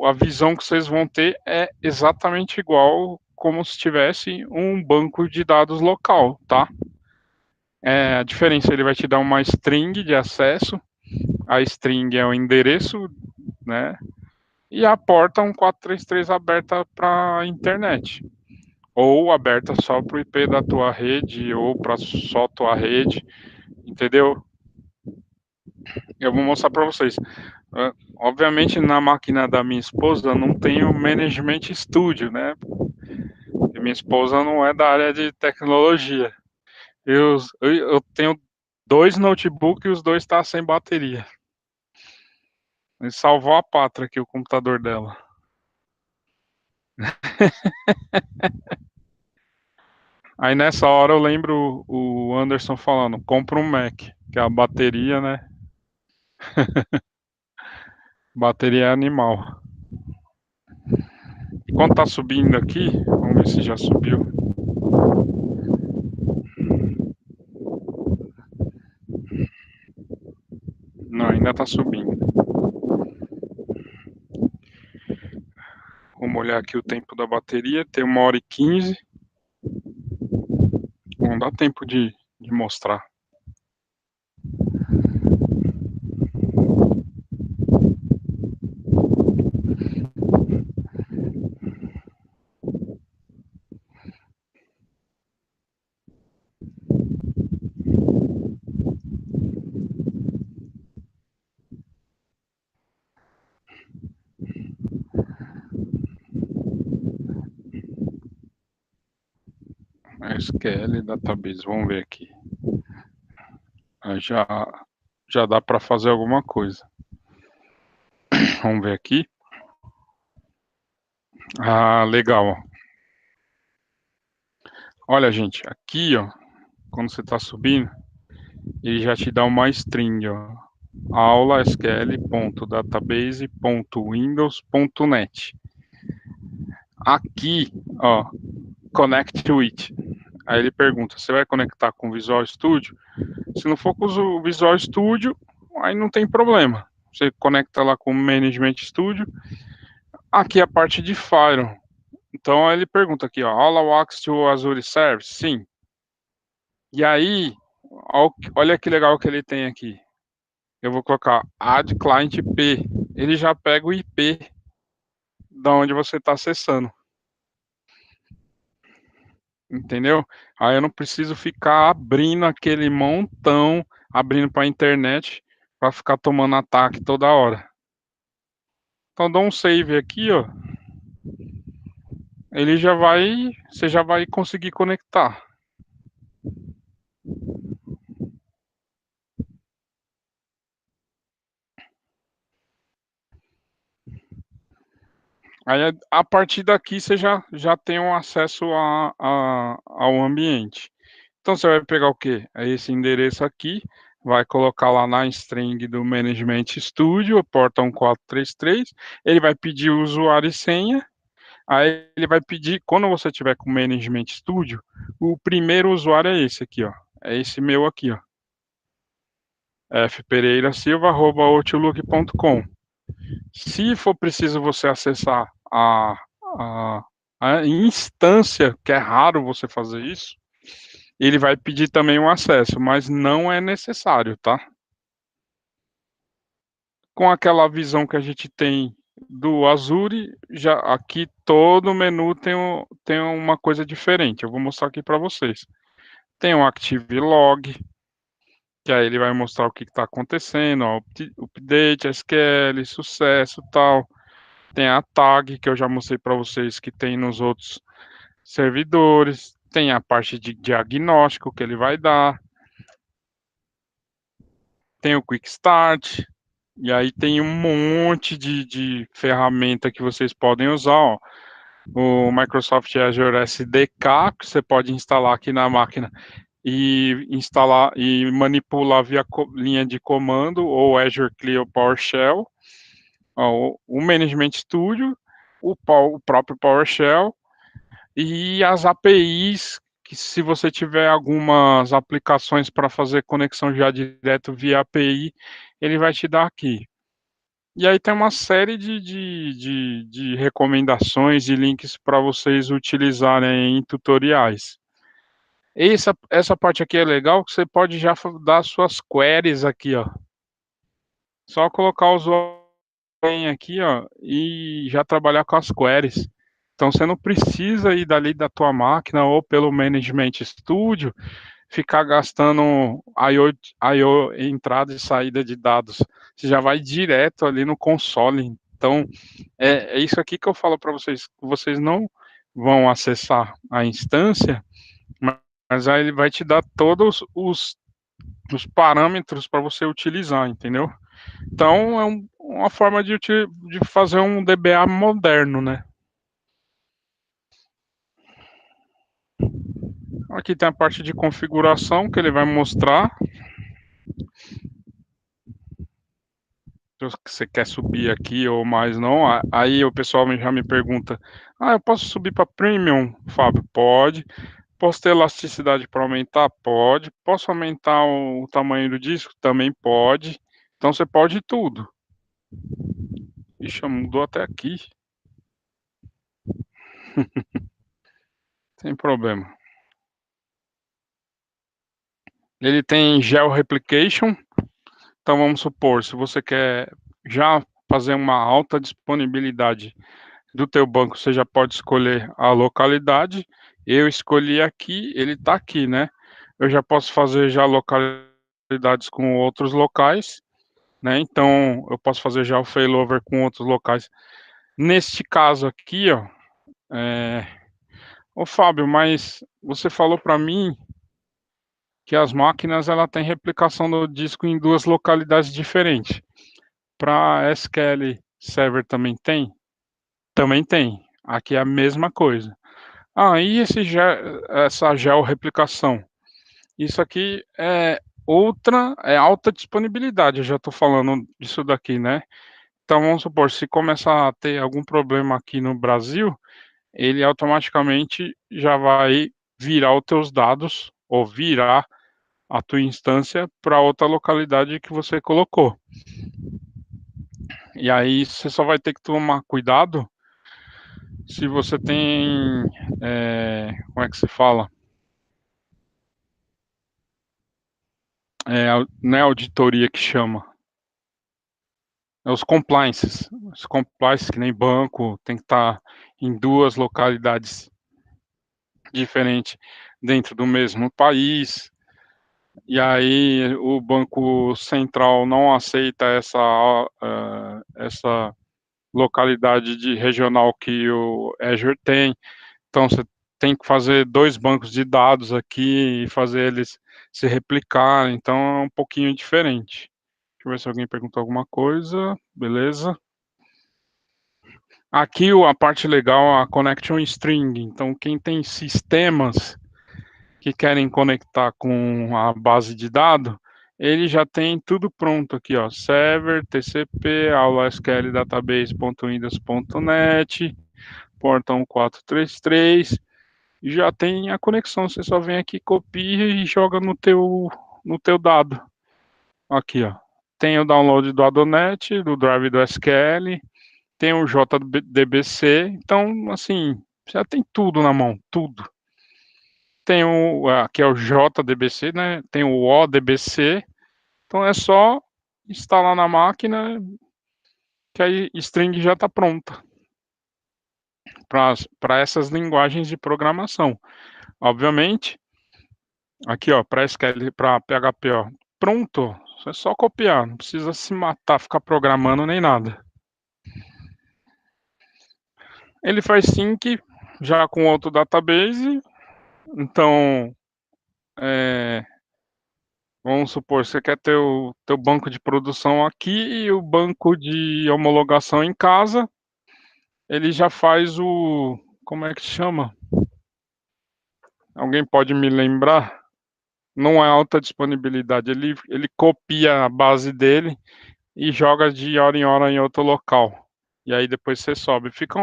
a visão que vocês vão ter é exatamente igual como se tivesse um banco de dados local, tá? A diferença, ele vai te dar uma string de acesso, a string é o endereço, né? E a porta 1433 aberta para a internet. Ou aberta só para o IP da tua rede, ou para só tua rede, entendeu? Eu vou mostrar para vocês. Obviamente, na máquina da minha esposa não tem o Management Studio, né? E minha esposa não é da área de tecnologia. Eu tenho 2 notebooks e os dois estão sem bateria. Ele salvou a pátria aqui, o computador dela. Aí nessa hora eu lembro o Anderson falando, compra um Mac, que é a bateria, né? Bateria é animal. Enquanto tá subindo aqui, vamos ver se já subiu. Não, ainda tá subindo. Vamos olhar aqui o tempo da bateria, tem 1h15. Não dá tempo de mostrar. SQL Database, vamos ver aqui. Aí já dá para fazer alguma coisa. Vamos ver aqui. Ah, legal. Olha, gente, aqui, ó, quando você está subindo, ele já te dá uma string, ó. Aula sql.database.windows.net. Aqui, ó, connect with. Aí ele pergunta, você vai conectar com o Visual Studio? Se não for com o Visual Studio, aí não tem problema. Você conecta lá com o Management Studio. Aqui é a parte de Fire. Então ele pergunta aqui, ó, All walks to Azure Service? Sim. E aí, olha que legal que ele tem aqui. Eu vou colocar Add Client IP. Ele já pega o IP da onde você está acessando. Entendeu? Aí eu não preciso ficar abrindo aquele montão, abrindo para a internet, para ficar tomando ataque toda hora. Então dou um save aqui, ó. Você já vai conseguir conectar. Aí a partir daqui você já tem um acesso ao ambiente. Então você vai pegar o quê? É esse endereço aqui, vai colocar lá na string do Management Studio, porta 1433, ele vai pedir o usuário e senha, aí ele vai pedir, quando você tiver com o Management Studio, o primeiro usuário é esse aqui, ó. É esse meu aqui, ó. fpereirasilva@outlook.com. Se for preciso você acessar a, a instância, que é raro você fazer isso, ele vai pedir também um acesso, mas não é necessário, tá? Com aquela visão que a gente tem do Azure, já aqui todo menu tem uma coisa diferente. Eu vou mostrar aqui para vocês. Tem um Active Log, que aí ele vai mostrar o que está acontecendo, ó, update, SQL, sucesso, tal. Tem a tag, que eu já mostrei para vocês que tem nos outros servidores. Tem a parte de diagnóstico que ele vai dar. Tem o Quick Start. E aí tem um monte de ferramenta que vocês podem usar, ó. o Microsoft Azure SDK, que você pode instalar aqui na máquina e instalar e manipular via linha de comando, ou Azure CLI ou PowerShell, o Management Studio, o próprio PowerShell e as APIs, que se você tiver algumas aplicações para fazer conexão já direto via API, ele vai te dar aqui. E aí tem uma série de recomendações e links para vocês utilizarem em tutoriais. Essa parte aqui é legal, que você pode já dar suas queries aqui, ó. Só colocar os aqui, ó, e já trabalhar com as queries. Então você não precisa ir dali da tua máquina ou pelo Management Studio ficar gastando I/O entrada e saída de dados. Você já vai direto ali no console. Então é isso aqui que eu falo para vocês. Vocês não vão acessar a instância, mas aí ele vai te dar todos os parâmetros para você utilizar, entendeu? Então, é uma forma de fazer um DBA moderno, né? Aqui tem a parte de configuração que ele vai mostrar. Se você quer subir aqui ou mais não. Aí o pessoal já me pergunta: eu posso subir para Premium, Fábio? Pode. Posso ter elasticidade para aumentar? Pode. Posso aumentar o tamanho do disco? Também pode. Então você pode tudo. Ixi, mudou até aqui. Sem problema. Ele tem Geo Replication. Então vamos supor, se você quer já fazer uma alta disponibilidade do teu banco, você já pode escolher a localidade. Eu escolhi aqui, ele está aqui, né? Eu já posso fazer já localidades com outros locais, né? Então eu posso fazer já o failover com outros locais. Neste caso aqui, ó, ô Fábio, mas você falou para mim que as máquinas ela tem replicação do disco em duas localidades diferentes. Para SQL Server também tem? Também tem. Aqui é a mesma coisa. E essa georreplicação? Isso aqui é alta disponibilidade. Eu já estou falando disso daqui, né? Então vamos supor, se começar a ter algum problema aqui no Brasil, ele automaticamente já vai virar os teus dados ou virar a tua instância para outra localidade que você colocou. E aí você só vai ter que tomar cuidado se você tem, como é que se fala? Não é auditoria que chama. É os compliances. Os compliances, que nem banco, tem que estar em duas localidades diferentes dentro do mesmo país. E aí o Banco Central não aceita essa localidade regional que o Azure tem. Então você tem que fazer dois bancos de dados aqui e fazer eles se replicar. Então é um pouquinho diferente. Deixa eu ver se alguém perguntou alguma coisa. Beleza. Aqui a parte legal é a connection string. Então quem tem sistemas que querem conectar com a base de dados, ele já tem tudo pronto aqui, ó. Server, TCP, aula SQL database.windows.net, porta 1433, e já tem a conexão. Você só vem aqui, copia e joga no teu dado. Aqui, ó. Tem o download do Adonet, do drive do SQL, tem o JDBC. Então, assim, já tem tudo na mão, tudo. Tem aqui é o JDBC, né? Tem o ODBC. Então é só instalar na máquina que a string já está pronta para essas linguagens de programação. Obviamente, aqui ó, para SQL, para PHP, ó, pronto. É só copiar, não precisa se matar, ficar programando nem nada. Ele faz sync já com outro database. Então, vamos supor, você quer ter o teu banco de produção aqui e o banco de homologação em casa. Ele já faz como é que chama? Alguém pode me lembrar? Não é alta disponibilidade, ele copia a base dele e joga de hora em hora em outro local. E aí depois você sobe. Fica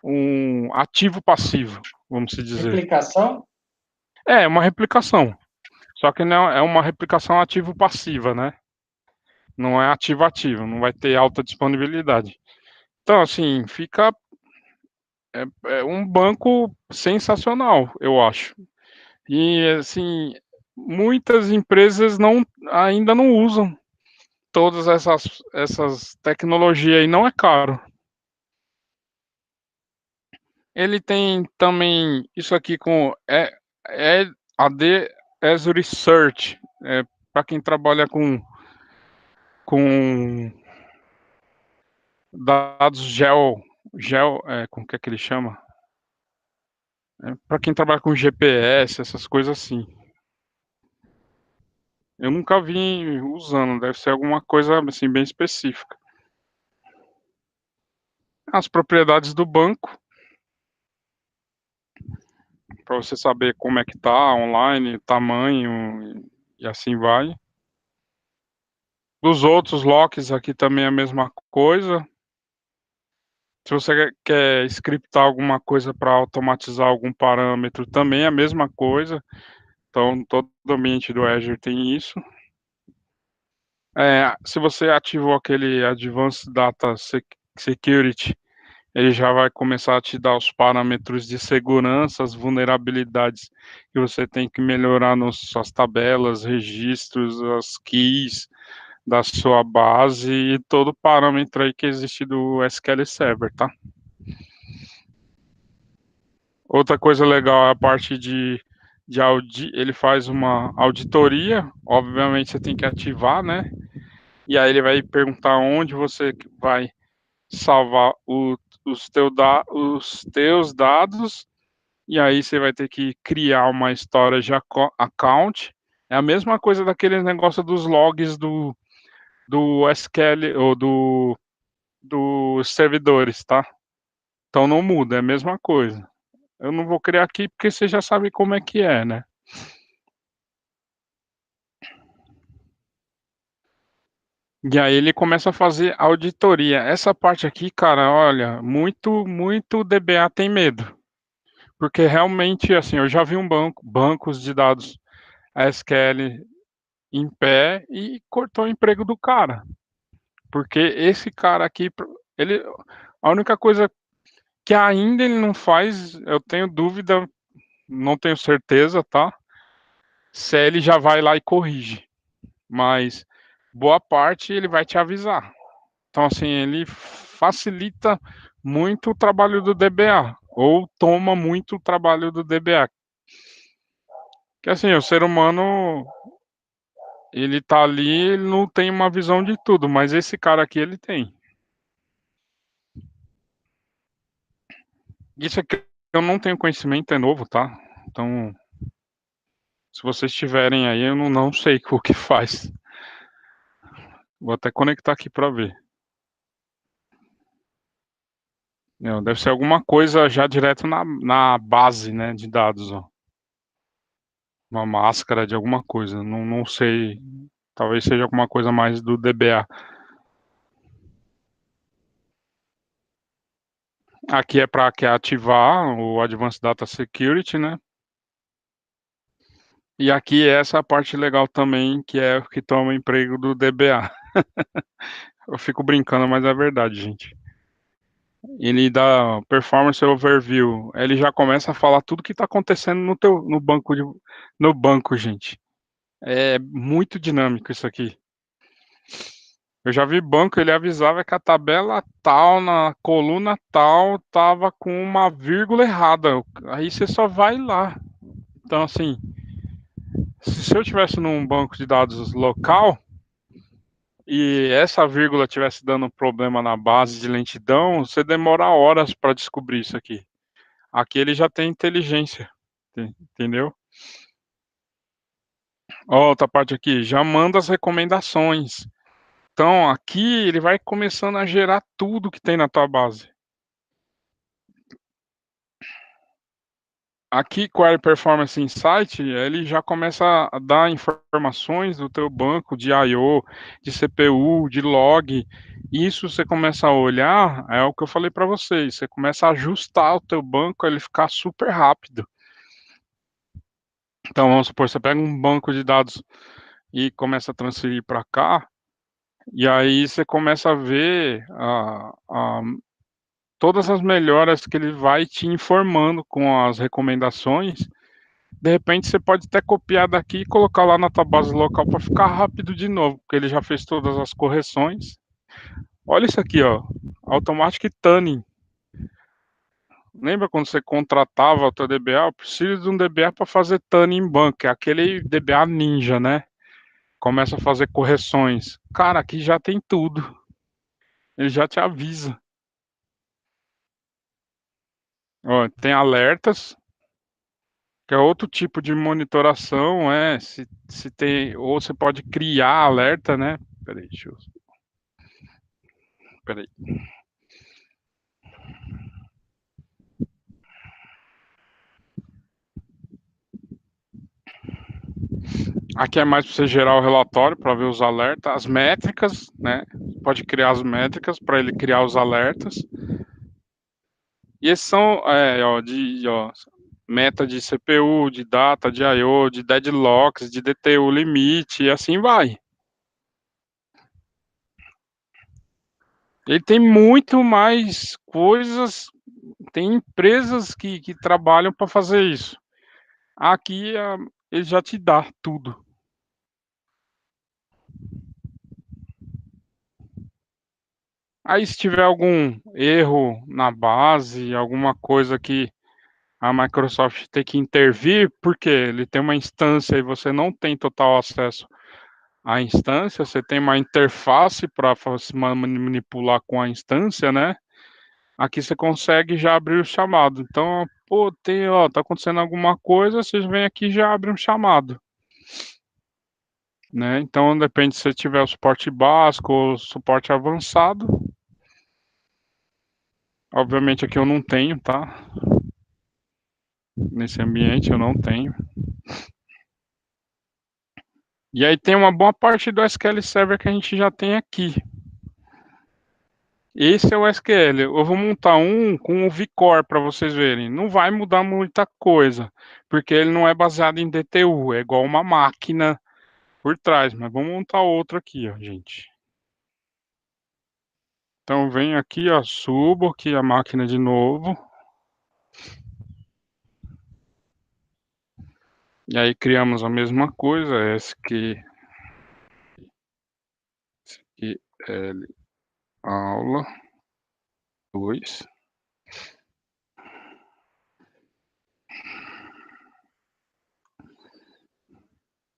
um ativo passivo, vamos se dizer. Replicação? É uma replicação. Só que não é uma replicação ativo-passiva, né? Não é ativo-ativo, não vai ter alta disponibilidade. Então, assim, fica um banco sensacional, eu acho. E, assim, muitas empresas ainda não usam todas essas tecnologias e não é caro. Ele tem também isso aqui é AD Azure Search, para quem trabalha com dados como que é que ele chama? Para quem trabalha com GPS, essas coisas assim. Eu nunca vi usando, deve ser alguma coisa assim bem específica. As propriedades do banco, para você saber como é que tá online, tamanho e assim vai. Dos outros locks aqui também é a mesma coisa. Se você quer scriptar alguma coisa para automatizar algum parâmetro, também é a mesma coisa. Então, todo ambiente do Azure tem isso. Se você ativou aquele Advanced Data Security, ele já vai começar a te dar os parâmetros de segurança, as vulnerabilidades que você tem que melhorar nas suas tabelas, registros, as keys da sua base e todo parâmetro aí que existe do SQL Server, tá? Outra coisa legal é a parte ele faz uma auditoria, obviamente você tem que ativar, né? E aí ele vai perguntar onde você vai salvar os teus dados, e aí você vai ter que criar uma história de account. É a mesma coisa daquele negócio dos logs do SQL ou dos servidores, tá? Então não muda, é a mesma coisa. Eu não vou criar aqui porque você já sabe como é que é, né? E aí ele começa a fazer auditoria. Essa parte aqui, cara, olha, muito DBA tem medo. Porque realmente, assim, eu já vi bancos de dados SQL em pé e cortou o emprego do cara. Porque esse cara aqui, ele, a única coisa que ainda ele não faz, eu tenho dúvida, não tenho certeza, tá? Se ele já vai lá e corrige. Mas boa parte ele vai te avisar. Então, assim, ele facilita muito o trabalho do DBA, ou toma muito o trabalho do DBA. Que assim, o ser humano, ele tá ali, ele não tem uma visão de tudo, mas esse cara aqui, ele tem. Isso aqui eu não tenho conhecimento, é novo, tá? Então, se vocês tiverem aí, eu não sei o que faz. Vou até conectar aqui para ver. Não, deve ser alguma coisa já direto na base, né, de dados, ó. Uma máscara de alguma coisa, não sei. Talvez seja alguma coisa mais do DBA. Aqui é para ativar o Advanced Data Security, né? E aqui é essa parte legal também, que é o que toma o emprego do DBA. Eu fico brincando, mas é verdade, gente. Ele dá performance overview. Ele já começa a falar tudo que está acontecendo no banco, gente. É muito dinâmico isso aqui. Eu já vi banco, ele avisava que a tabela tal, na coluna tal, tava com uma vírgula errada. Aí você só vai lá. Então, assim, se eu tivesse num banco de dados local e essa vírgula tivesse dando problema na base de lentidão, você demora horas para descobrir isso aqui. Aqui ele já tem inteligência, entendeu? Ó, outra parte aqui, já manda as recomendações. Então, aqui ele vai começando a gerar tudo que tem na tua base. Aqui, Query Performance Insight, ele já começa a dar informações do teu banco de I/O, de CPU, de log. Isso você começa a olhar, é o que eu falei para vocês, você começa a ajustar o teu banco, ele ficar super rápido. Então, vamos supor, você pega um banco de dados e começa a transferir para cá, e aí você começa a ver todas as melhoras que ele vai te informando com as recomendações. De repente você pode até copiar daqui e colocar lá na tua base local para ficar rápido de novo, porque ele já fez todas as correções. Olha isso aqui, ó, Automatic Tuning. Lembra quando você contratava o teu DBA? Eu preciso de um DBA para fazer tuning em banco, é aquele DBA ninja, né? Começa a fazer correções. Cara, aqui já tem tudo. Ele já te avisa. Ó, tem alertas, que é outro tipo de monitoração, se tem, ou você pode criar alerta, né? Peraí, peraí. Aqui é mais para você gerar o relatório para ver os alertas, as métricas, né? Pode criar as métricas para ele criar os alertas. E esses são, meta de CPU, de data, de I/O, de deadlocks, de DTU limite, e assim vai. Ele tem muito mais coisas, tem empresas que trabalham para fazer isso. Aqui ele já te dá tudo. Aí se tiver algum erro na base, alguma coisa que a Microsoft tem que intervir, porque ele tem uma instância e você não tem total acesso à instância, você tem uma interface para se manipular com a instância, né? Aqui você consegue já abrir o chamado. Então, pô, tá acontecendo alguma coisa, vocês vêm aqui e já abrem um chamado. Né? Então, depende se você tiver o suporte básico ou suporte avançado. Obviamente aqui eu não tenho, tá? Nesse ambiente eu não tenho. E aí tem uma boa parte do SQL Server que a gente já tem aqui. Esse é o SQL. Eu vou montar um com o vCore para vocês verem. Não vai mudar muita coisa, porque ele não é baseado em DTU, é igual uma máquina por trás. Mas vamos montar outro aqui, ó, gente. Então venho aqui, ó, subo aqui a máquina de novo. E aí criamos a mesma coisa, SQL aula 2.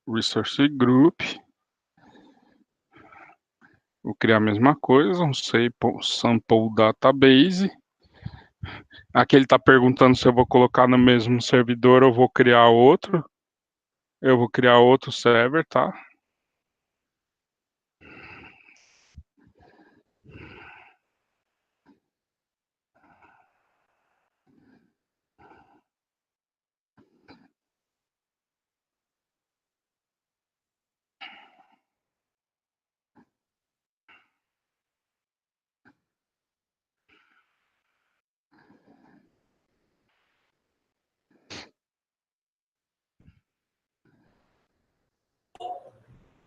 Resource Group. Vou criar a mesma coisa, um sample database. Aqui ele está perguntando se eu vou colocar no mesmo servidor ou vou criar outro. Eu vou criar outro server, tá?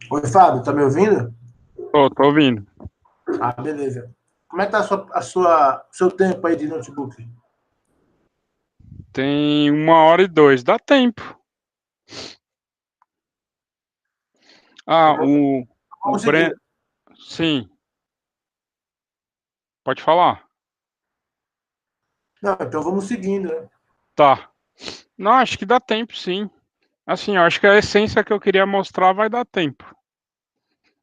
Oi, Fábio, tá me ouvindo? Tô ouvindo. Ah, beleza. Como é que tá seu tempo aí de notebook? Tem 1h02, dá tempo. O Vamos Breno. seguir. Sim. Pode falar. Não, então vamos seguindo, né? Tá. Não, acho que dá tempo, sim. Assim, eu acho que a essência que eu queria mostrar vai dar tempo.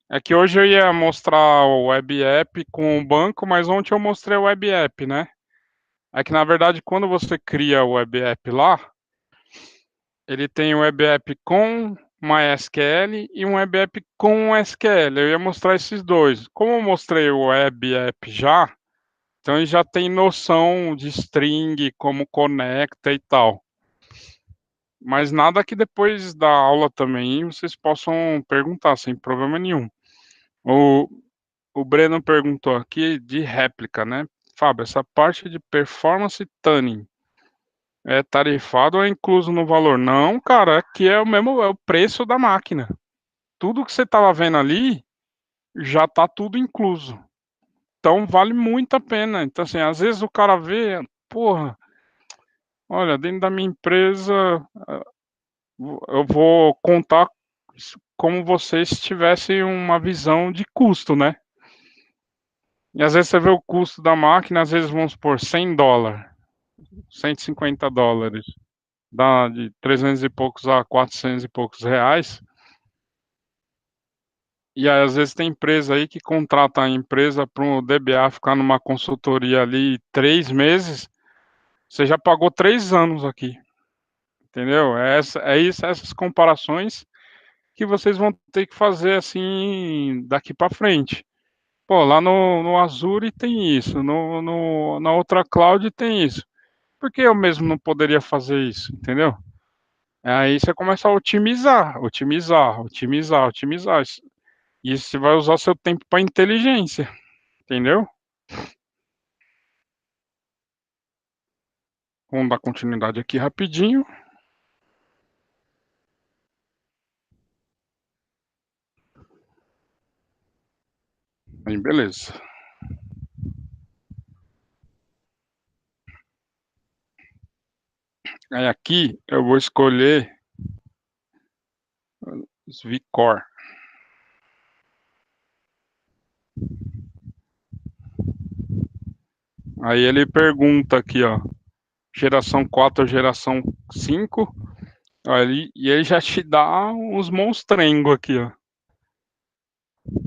É que hoje eu ia mostrar o Web App com o banco, mas ontem eu mostrei o Web App, né? É que, na verdade, quando você cria o Web App lá, ele tem o Web App com MySQL e um Web App com SQL. Eu ia mostrar esses dois. Como eu mostrei o Web App já, então ele já tem noção de string, como conecta e tal. Mas nada que depois da aula também vocês possam perguntar, sem problema nenhum. O, o Breno perguntou aqui de réplica, né? Fábio, essa parte de performance tuning é tarifado ou é incluso no valor? Não, cara, aqui é o mesmo, é o preço da máquina. Tudo que você estava vendo ali já está tudo incluso. Então vale muito a pena. Então, assim, às vezes o cara vê, porra, olha, dentro da minha empresa, eu vou contar como vocês tivessem uma visão de custo, né? E às vezes você vê o custo da máquina, às vezes vamos por $100, $150, dá de 300 e poucos a 400 e poucos reais. E aí, às vezes tem empresa aí que contrata a empresa para o DBA ficar numa consultoria ali 3 meses, você já pagou 3 anos aqui, entendeu? Essas comparações que vocês vão ter que fazer assim daqui para frente. Pô, lá no Azure tem isso, na outra cloud tem isso. Por que eu mesmo não poderia fazer isso, entendeu? Aí você começa a otimizar. E você vai usar seu tempo para inteligência, entendeu? Vamos dar continuidade aqui rapidinho. Aí, beleza. Aí aqui eu vou escolher os vCore. Aí ele pergunta aqui, ó, geração 4 ou geração 5. E ele já te dá uns monstrengos aqui, ó.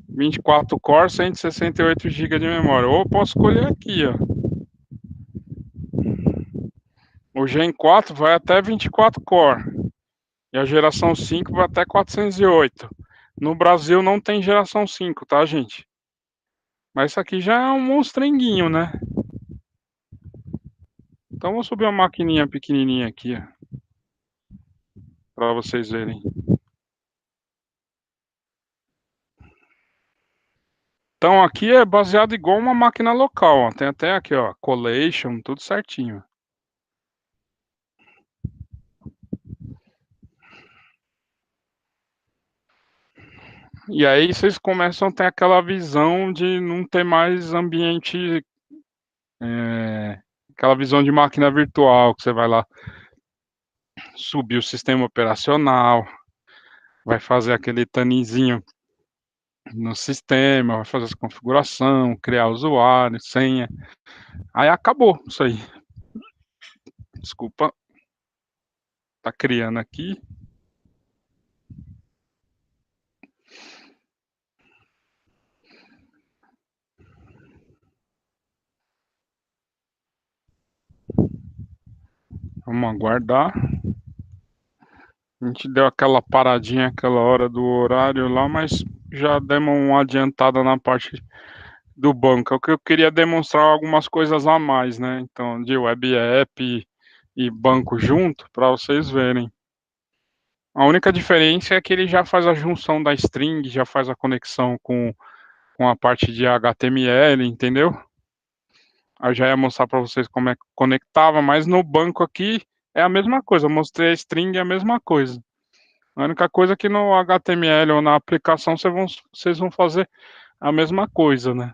24 core, 168 GB de memória. Ou eu posso escolher aqui, ó. O Gen 4 vai até 24 core. E a geração 5 vai até 408. No Brasil não tem geração 5, tá, gente? Mas isso aqui já é um monstrenguinho, né? Então vou subir uma maquininha pequenininha aqui, ó, para vocês verem. Então aqui é baseado igual uma máquina local, ó. Tem até aqui, ó, collation, tudo certinho. E aí vocês começam a ter aquela visão de não ter mais ambiente, aquela visão de máquina virtual, que você vai lá subir o sistema operacional, vai fazer aquele tanizinho no sistema, vai fazer essa configuração, criar usuário, senha. Aí acabou isso aí. Desculpa, tá criando aqui. Vamos aguardar. A gente deu aquela paradinha aquela hora do horário lá, mas já demos uma adiantada na parte do banco. É o que eu queria demonstrar algumas coisas a mais, né? Então, de web app e banco junto, para vocês verem. A única diferença é que ele já faz a junção da string, já faz a conexão com a parte de HTML, entendeu? Eu já ia mostrar para vocês como é que conectava, mas no banco aqui é a mesma coisa. Eu mostrei a string, é a mesma coisa. A única coisa é que no HTML ou na aplicação vocês vão fazer a mesma coisa, né?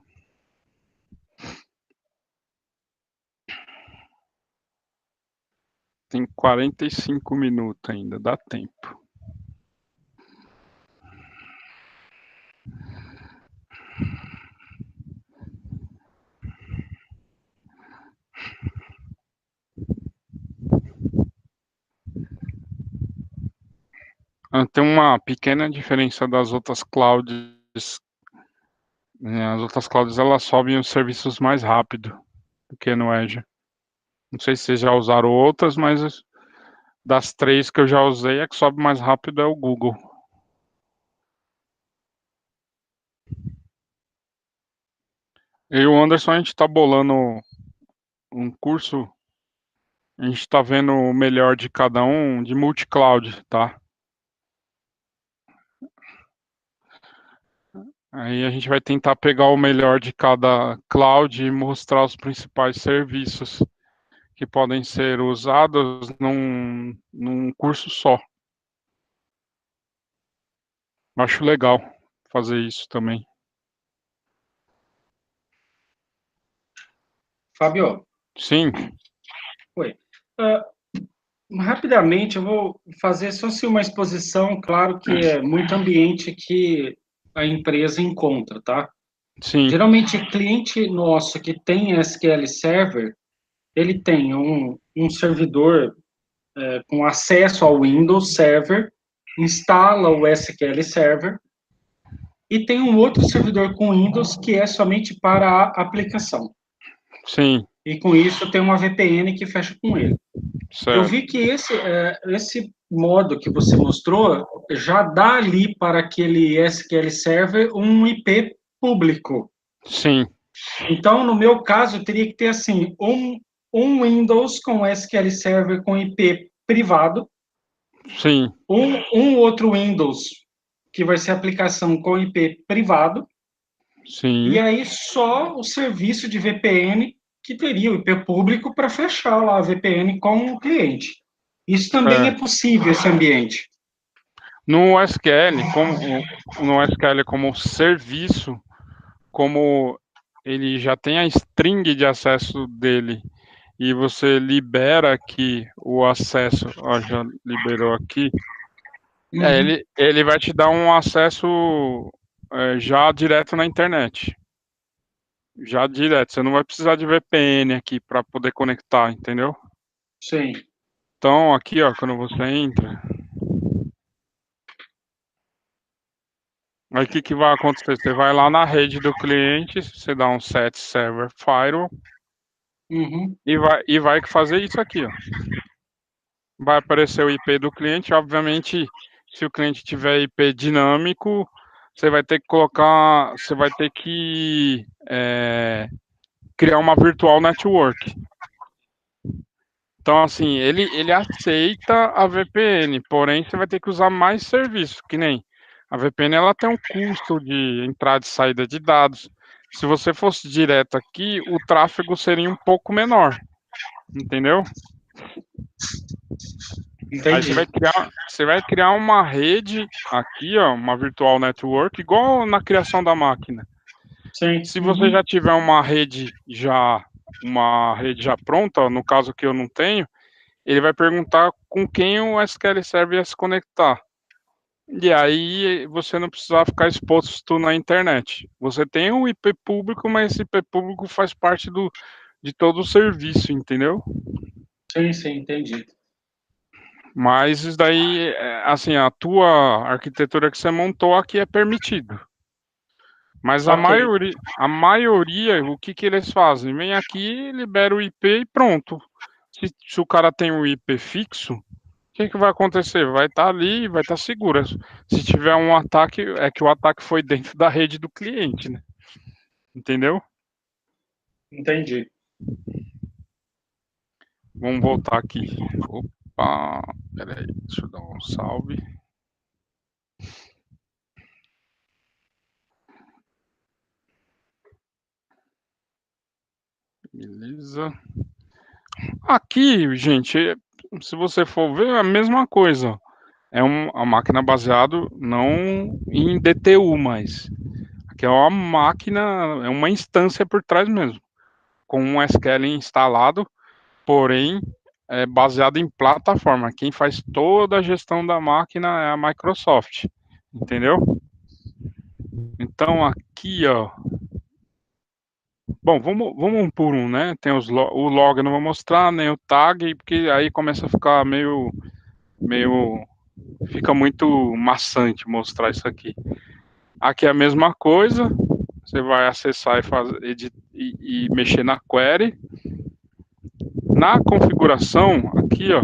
Tem 45 minutos ainda, dá tempo. Tem uma pequena diferença das outras clouds. As outras clouds elas sobem os serviços mais rápido do que no Azure. Não sei se vocês já usaram outras, mas das três que eu já usei, a que sobe mais rápido é o Google. Eu e o Anderson, a gente está bolando um curso A gente está vendo o melhor de cada um de multi-cloud, tá? Aí a gente vai tentar pegar o melhor de cada cloud e mostrar os principais serviços que podem ser usados num curso só. Acho legal fazer isso também. Fábio, Sim, oi. Ah, rapidamente, eu vou fazer só se uma exposição, claro que é muito ambiente que a empresa encontra, tá? sim, Geralmente, cliente nosso que tem SQL Server, ele tem um servidor com acesso ao Windows Server, instala o SQL Server, e tem um outro servidor com Windows que é somente para a aplicação. sim, E com isso tem uma VPN que fecha com ele. Eu certo. vi que esse modo que você mostrou já dá ali para aquele SQL Server um IP público. Sim, Então, no meu caso, eu teria que ter assim um Windows com SQL Server com IP privado, sim, um outro Windows que vai ser aplicação com IP privado, e sim. aí só o serviço de VPN que teria o IP público para fechar lá a VPN com o cliente. Isso também é Certo. possível, esse ambiente. No SQL, no SQL como serviço, como ele já tem a string de acesso dele e você libera aqui o acesso, ó, já liberou aqui, Uhum. ele vai te dar um acesso já direto na internet. Já direto, você não vai precisar de VPN aqui para poder conectar, entendeu? Sim. Então, aqui, ó, quando você entra, aí o que que vai acontecer? Você vai lá na rede do cliente, você dá um set server firewall Uhum. e vai fazer isso aqui, ó. Vai aparecer o IP do cliente, obviamente, se o cliente tiver IP dinâmico, você vai ter que criar uma virtual network. Então, assim, ele aceita a VPN, porém você vai ter que usar mais serviços, que nem a VPN ela tem um custo de entrada e saída de dados. Se você fosse direto aqui, o tráfego seria um pouco menor, entendeu? Aí Entendi. você vai criar uma rede aqui, ó, uma virtual network, igual na criação da máquina. Sim. Se você Uhum. já tiver uma rede já pronta, ó, no caso que eu não tenho, ele vai perguntar com quem o SQL Server ia se conectar. E aí você não precisa ficar exposto na internet. Você tem um IP público, mas esse IP público faz parte de todo o serviço, entendeu? Sim, sim, entendi. Mas isso daí, assim, a tua arquitetura que você montou aqui é permitido. Mas Ok. a maioria, o que que eles fazem? Vem aqui, libera o IP e pronto. Se o cara tem um IP fixo, o que vai acontecer? Vai estar ali, vai estar seguro. Se tiver um ataque, é que o ataque foi dentro da rede do cliente, né? Entendeu? Entendi. Vamos voltar aqui. Opa, peraí, deixa eu dar um salve. Beleza. Aqui, gente, se você for ver, é a mesma coisa. É uma máquina baseada não em DTU, mas aqui é uma máquina, é uma instância por trás mesmo, com um SQL instalado, porém é baseado em plataforma. Quem faz toda a gestão da máquina é a Microsoft, entendeu? Então aqui, ó. Bom, vamos um por um, né? Tem o log eu não vou mostrar, nem o tag, porque aí começa a ficar meio, fica muito maçante mostrar isso aqui. Aqui é a mesma coisa, você vai acessar e fazer e mexer na query. Na configuração, aqui, ó.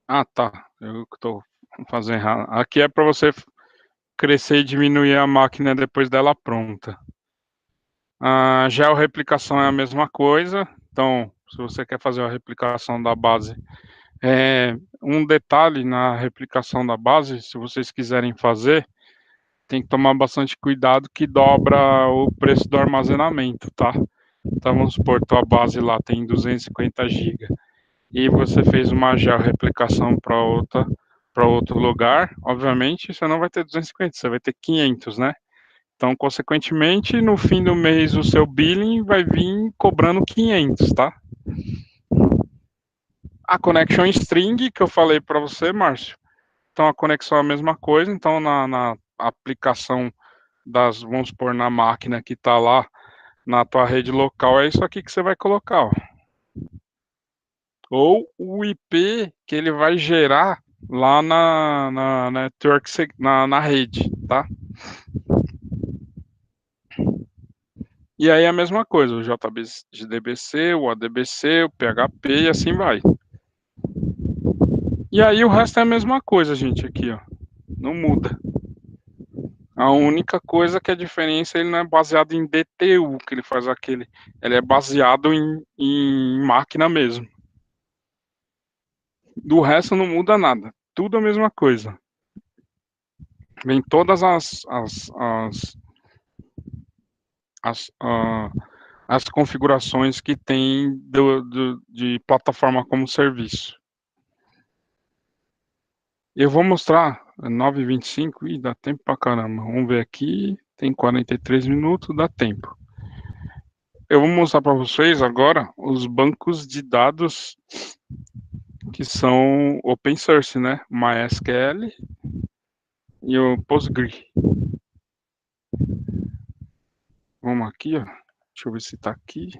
Ah, tá. Eu estou fazendo errado. Aqui é para você crescer e diminuir a máquina depois dela pronta. A georreplicação é a mesma coisa. Então, se você quer fazer a replicação da base, um detalhe na replicação da base, se vocês quiserem fazer, tem que tomar bastante cuidado que dobra o preço do armazenamento, tá? Então, vamos supor, tua base lá tem 250 GB e você fez uma georreplicação para outro lugar, obviamente você não vai ter 250, você vai ter 500, né? Então, consequentemente, no fim do mês, o seu billing vai vir cobrando 500, tá? A connection string, que eu falei para você, Márcio. Então, a conexão é a mesma coisa. Então, na aplicação vamos supor, na máquina que está lá na tua rede local, é isso aqui que você vai colocar, ó. Ou o IP que ele vai gerar lá na network, na rede, tá? E aí a mesma coisa, o JDBC, o ADBC, o PHP e assim vai. E aí o resto é a mesma coisa, gente, aqui, ó. Não muda. A única coisa que a diferença, ele não é baseado em DTU, que ele faz aquele. Ele é baseado em máquina mesmo. Do resto não muda nada. Tudo a mesma coisa. Vem todas as configurações que tem de plataforma como serviço. Eu vou mostrar 9h25 e dá tempo pra caramba. Vamos ver aqui, tem 43 minutos, dá tempo. Eu vou mostrar para vocês agora os bancos de dados que são open source, né? MySQL e o Postgre. Vamos aqui, ó. Deixa eu ver se tá aqui.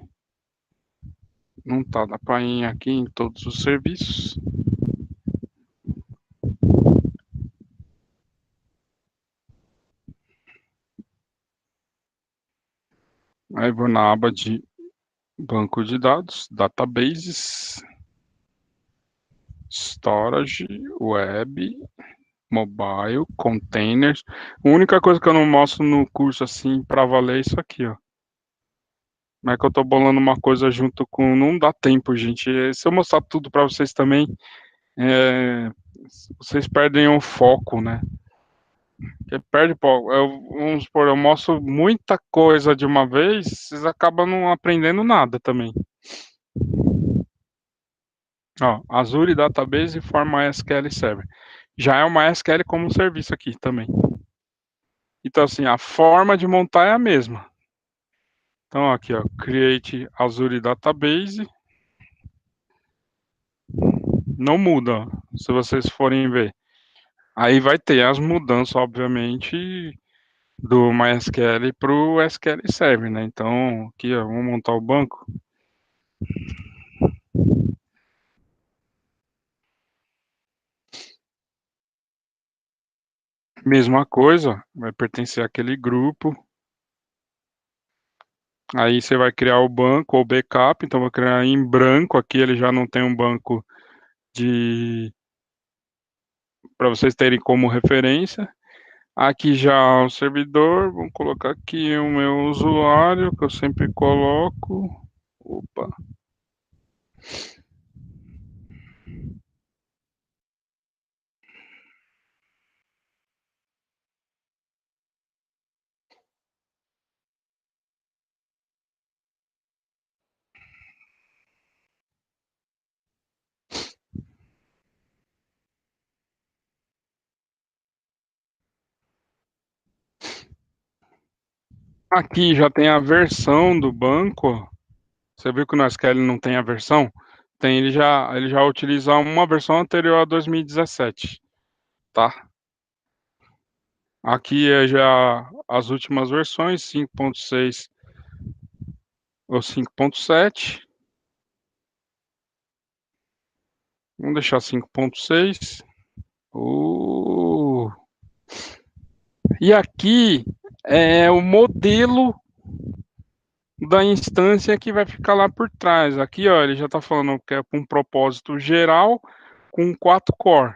Não tá, dá para ir aqui em todos os serviços. Aí vou na aba de banco de dados, databases, storage, web, mobile, containers. A única coisa que eu não mostro no curso assim para valer é isso aqui, ó. Mas é que eu tô bolando uma coisa junto com. Não dá tempo, gente. Se eu mostrar tudo para vocês também, vocês perdem o foco, né? Porque perde pouco. Vamos supor, eu mostro muita coisa de uma vez, vocês acabam não aprendendo nada também. Ó, Azure Database forma SQL Server. Já é uma SQL como serviço aqui também. Então, assim, a forma de montar é a mesma. Então, aqui, ó, Create Azure Database. Não muda, ó, se vocês forem ver. Aí vai ter as mudanças, obviamente, do MySQL para o SQL Server, né? Então, aqui, ó, vamos montar o banco. Mesma coisa, vai pertencer àquele grupo. Aí você vai criar o banco ou backup, então vou criar em branco, aqui ele já não tem um banco para vocês terem como referência. Aqui já o servidor, vamos colocar aqui o meu usuário, que eu sempre coloco. Opa. Aqui já tem a versão do banco. Você viu que no SQL não tem a versão? Tem, ele já utiliza uma versão anterior a 2017, tá? Aqui é já as últimas versões, 5.6 ou 5.7. Vamos deixar 5.6. E aqui é o modelo da instância que vai ficar lá por trás. Aqui, ó, ele já está falando que é para um propósito geral com 4 core.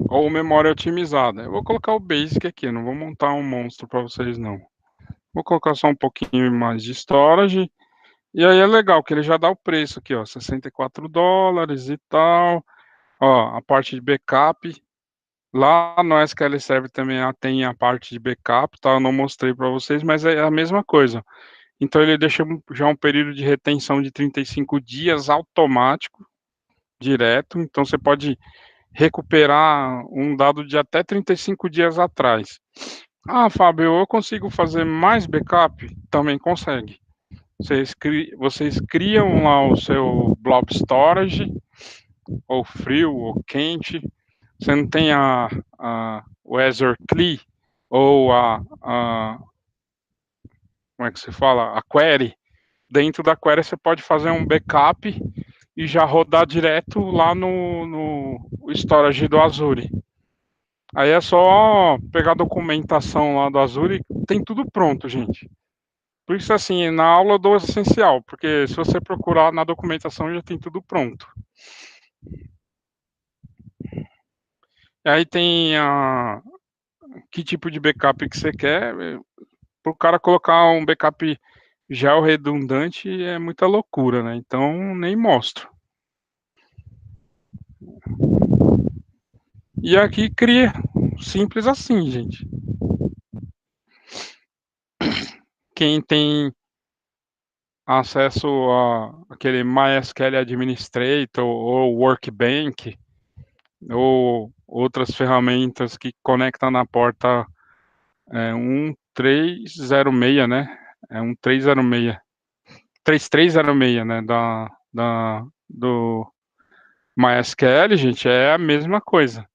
ou memória otimizada. Eu vou colocar o Basic aqui, eu não vou montar um monstro para vocês não. Vou colocar só um pouquinho mais de storage. E aí é legal que ele já dá o preço aqui, ó, $64 e tal. Ó, a parte de backup. Lá no SQL Server também tem a parte de backup, tá? Eu não mostrei para vocês, mas é a mesma coisa. Então ele deixa já um período de retenção de 35 dias automático, direto. Então você pode recuperar um dado de até 35 dias atrás. Ah, Fábio, eu consigo fazer mais backup? Também consegue. Vocês criam lá o seu blob storage, ou frio, ou quente. Você não tem o Azure CLI, ou como é que se fala? A query. Dentro da query você pode fazer um backup e já rodar direto lá no storage do Azure. Aí é só pegar a documentação lá do Azure, tem tudo pronto, gente. Por isso, assim, na aula eu dou essencial, porque se você procurar na documentação já tem tudo pronto. E aí tem que tipo de backup que você quer. Para o cara colocar um backup gel redundante é muita loucura, né? Então nem mostro. E aqui cria, simples assim, gente. Quem tem acesso a aquele MySQL Administrator ou Workbench ou outras ferramentas que conectam na porta 1306, né? É 1306. 3306, né? Do MySQL, gente, é a mesma coisa.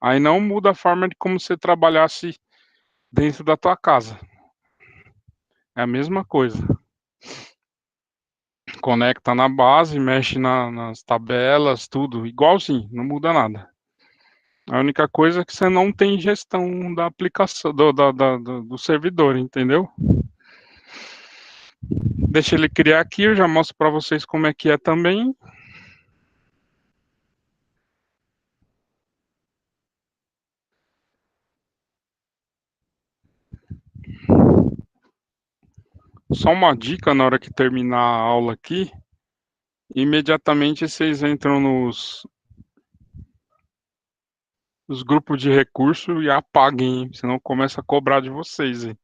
Aí não muda a forma de como você trabalhasse dentro da tua casa. É a mesma coisa. Conecta na base, mexe nas tabelas, tudo, igualzinho, não muda nada. A única coisa é que você não tem gestão da aplicação, do servidor, entendeu? Deixa ele criar aqui, eu já mostro para vocês como é que é também. Só uma dica na hora que terminar a aula aqui, imediatamente vocês entram nos grupos de recurso e apaguem, hein? Senão começa a cobrar de vocês, hein?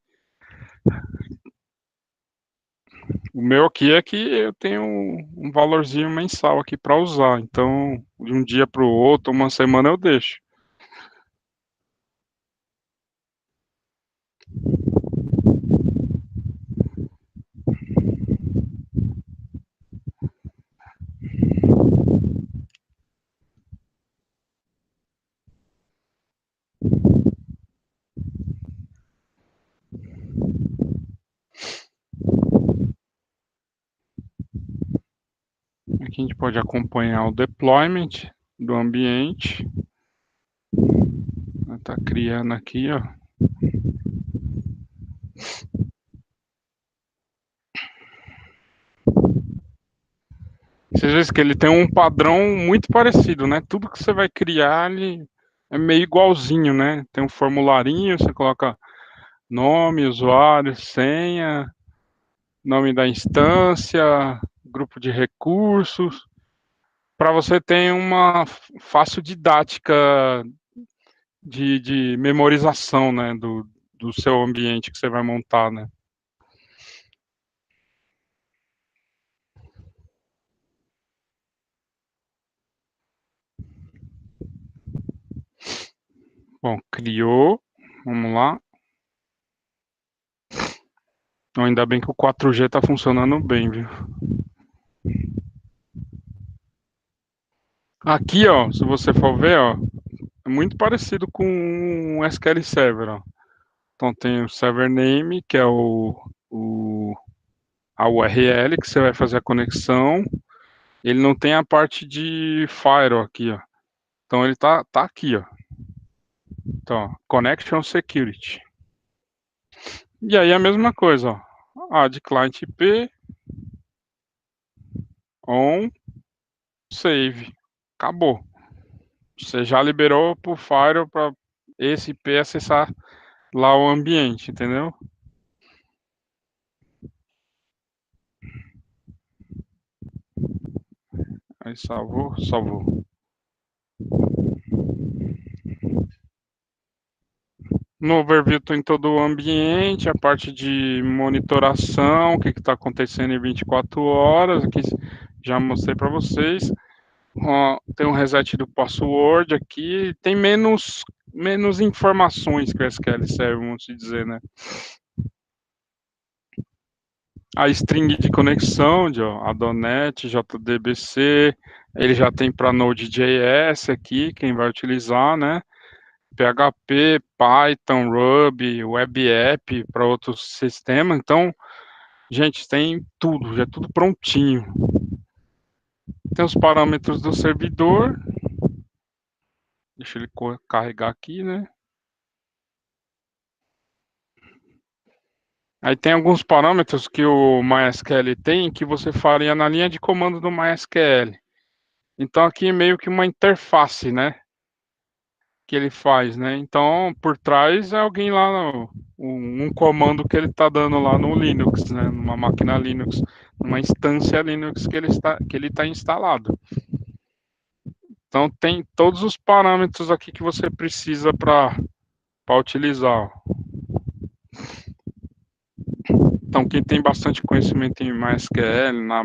O meu aqui é que eu tenho um valorzinho mensal aqui para usar, então de um dia para o outro, uma semana eu deixo. Aqui a gente pode acompanhar o deployment do ambiente. Está criando aqui, ó. Vocês veem que ele tem um padrão muito parecido, né? Tudo que você vai criar, ele é meio igualzinho, né? Tem um formularinho, você coloca nome, usuário, senha, nome da instância, grupo de recursos, para você ter uma fácil didática de memorização, né, do seu ambiente que você vai montar, né. Bom, criou, vamos lá. Ainda bem que o 4G está funcionando bem, viu. Aqui, ó, se você for ver, ó, é muito parecido com o SQL Server, ó. Então tem o server name, que é a URL que você vai fazer a conexão. Ele não tem a parte de firewall aqui, ó. Então ele tá aqui, ó. Então, ó, Connection Security. E aí a mesma coisa, ó. Add client IP, on, save. Acabou. Você já liberou pro Firewall para esse IP acessar lá o ambiente, entendeu? Aí salvou. No overview tem todo o ambiente, a parte de monitoração, o que está acontecendo em 24 horas, aqui já mostrei para vocês. Ó, tem um reset do password aqui, tem menos informações que o SQL serve, vamos dizer, né? A string de conexão, de ó, Adonet, JDBC, ele já tem para Node.js aqui, quem vai utilizar, né? PHP, Python, Ruby, Web App para outros sistemas. Então, gente, tem tudo, já é tudo prontinho. Tem os parâmetros do servidor. Deixa ele carregar aqui, né? Aí tem alguns parâmetros que o MySQL tem que você faria na linha de comando do MySQL. Então aqui é meio que uma interface, né? Que ele faz, né? Então por trás é alguém lá, um comando que ele está dando lá no Linux, né? Numa máquina Linux, numa instância Linux que ele está instalado. Então tem todos os parâmetros aqui que você precisa para utilizar. Então quem tem bastante conhecimento em MySQL, na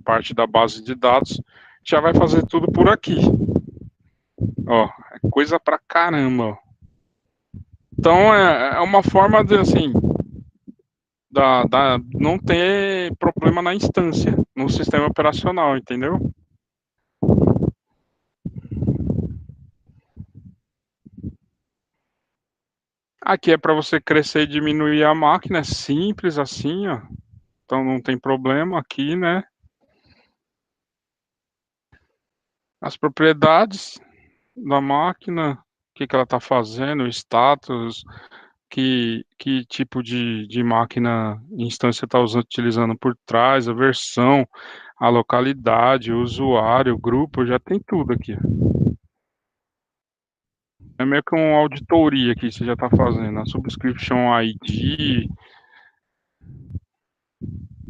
parte da base de dados, já vai fazer tudo por aqui. Ó, é coisa pra caramba, ó. Então é uma forma de assim não ter problema na instância, no sistema operacional, entendeu? Aqui é para você crescer e diminuir a máquina, é simples assim, ó. Então não tem problema aqui, né? As propriedades da máquina, o que ela está fazendo, o status, que tipo de máquina instância está utilizando por trás, a versão, a localidade, o usuário, o grupo, já tem tudo aqui. É meio que uma auditoria aqui, você já está fazendo. A subscription ID,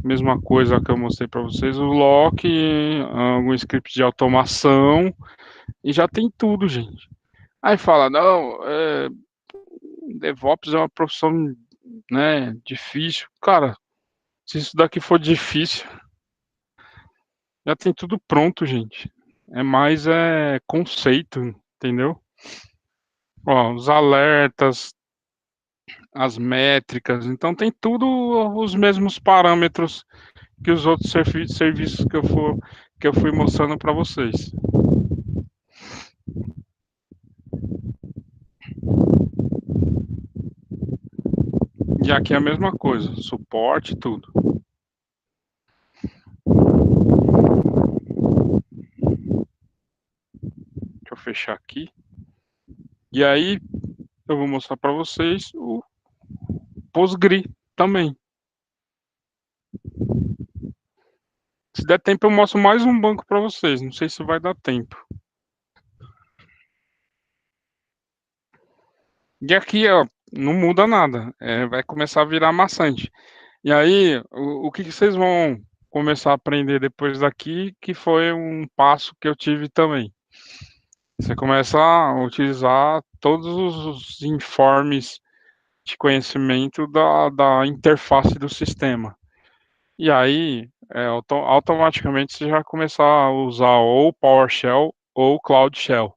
mesma coisa que eu mostrei para vocês, o lock, algum script de automação, e já tem tudo, gente. Aí fala, não, DevOps é uma profissão, né, difícil. Cara, se isso daqui for difícil, já tem tudo pronto, gente. É mais conceito, entendeu? Ó, os alertas, as métricas, então tem tudo os mesmos parâmetros que os outros serviços que eu fui mostrando para vocês. E aqui é a mesma coisa, suporte, tudo. Deixa eu fechar aqui. E aí eu vou mostrar para vocês o Postgre também. Se der tempo eu mostro mais um banco para vocês, não sei se vai dar tempo. E aqui, ó, não muda nada, vai começar a virar maçante. E aí, o que vocês vão começar a aprender depois daqui, que foi um passo que eu tive também. Você começa a utilizar todos os informes de conhecimento da interface do sistema. E aí, automaticamente você já vai começar a usar ou PowerShell ou Cloud Shell,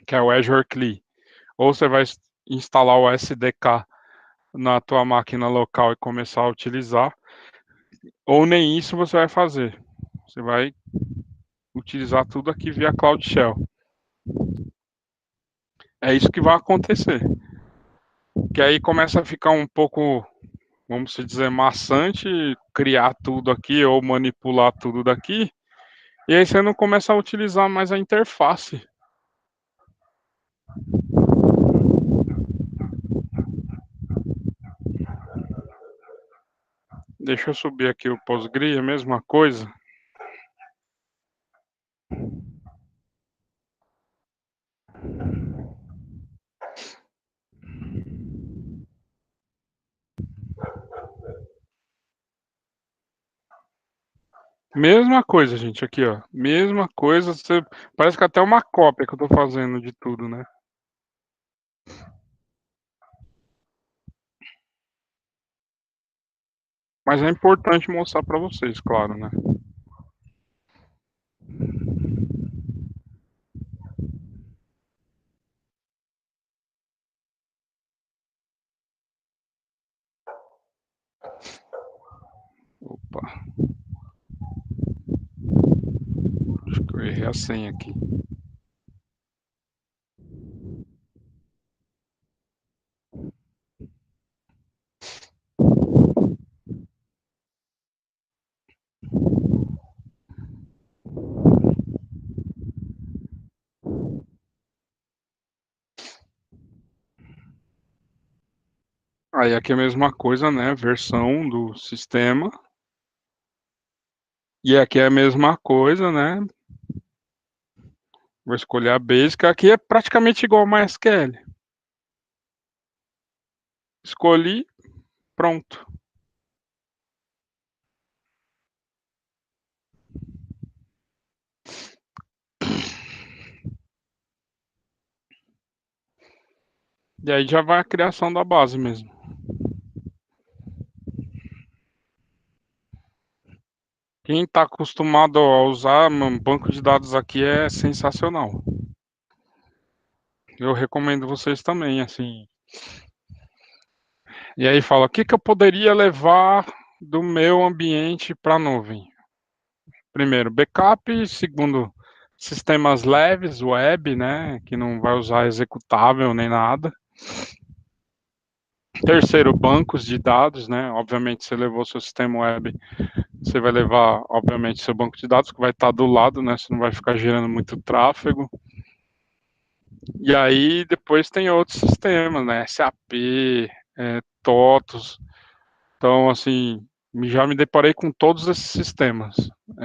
que é o Azure CLI. Ou você vai instalar o SDK na tua máquina local e começar a utilizar, ou nem isso você vai fazer. Você vai utilizar tudo aqui via Cloud Shell. É isso que vai acontecer. Que aí começa a ficar um pouco, vamos dizer, maçante criar tudo aqui ou manipular tudo daqui. E aí você não começa a utilizar mais a interface. Deixa eu subir aqui o Postgre, a mesma coisa. Mesma coisa, gente, aqui, ó. Mesma coisa. Parece que até uma cópia que eu tô fazendo de tudo, né? Mas é importante mostrar para vocês, claro, né? Opa, acho que eu errei a senha aqui. Aí aqui é a mesma coisa, né? Versão do sistema. E aqui é a mesma coisa, né? Vou escolher a Basic. Aqui é praticamente igual ao MySQL. Escolhi, pronto. E aí já vai a criação da base mesmo. Quem está acostumado a usar banco de dados aqui é sensacional. Eu recomendo vocês também, assim. E aí fala, o que eu poderia levar do meu ambiente para a nuvem? Primeiro, backup. Segundo, sistemas leves, web, né? Que não vai usar executável nem nada. Terceiro, bancos de dados, né? Obviamente, você levou seu sistema web, você vai levar, obviamente, seu banco de dados, que vai estar do lado, né? Você não vai ficar gerando muito tráfego. E aí, depois tem outros sistemas, né? SAP, TOTOS. Então, assim, já me deparei com todos esses sistemas.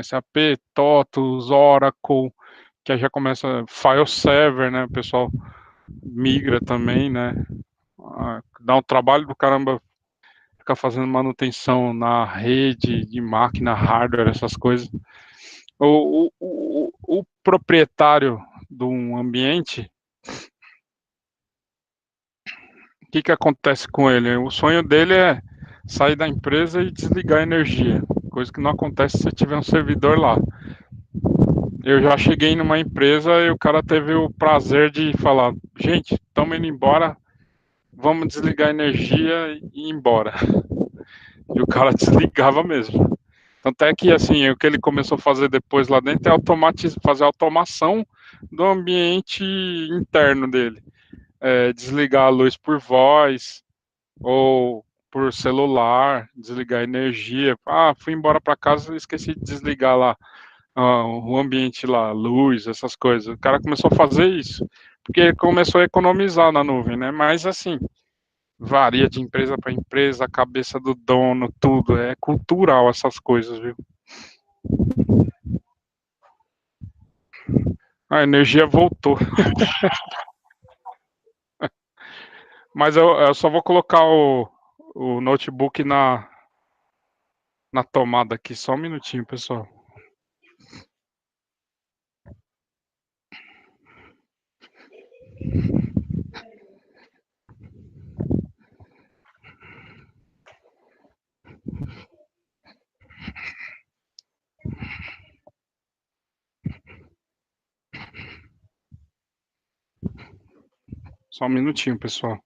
SAP, TOTOS, Oracle, que aí já começa file server, né? O pessoal migra também, né? Dá um trabalho do caramba ficar fazendo manutenção na rede de máquina, hardware, essas coisas. O proprietário de um ambiente, o que acontece com ele? O sonho dele é sair da empresa e desligar a energia, coisa que não acontece se tiver um servidor lá. Eu já cheguei numa empresa e o cara teve o prazer de falar: gente, estamos indo embora, vamos desligar a energia e ir embora. E o cara desligava mesmo. Tanto é que, assim, o que ele começou a fazer depois lá dentro é fazer automação do ambiente interno dele. Desligar a luz por voz ou por celular, desligar a energia. Ah, fui embora para casa e esqueci de desligar lá o ambiente lá, luz, essas coisas. O cara começou a fazer isso, porque ele começou a economizar na nuvem, né? Mas, assim, varia de empresa para empresa, a cabeça do dono, tudo. É cultural essas coisas, viu? A energia voltou. Mas eu só vou colocar o notebook na tomada aqui. Só um minutinho, pessoal. Só um minutinho, pessoal.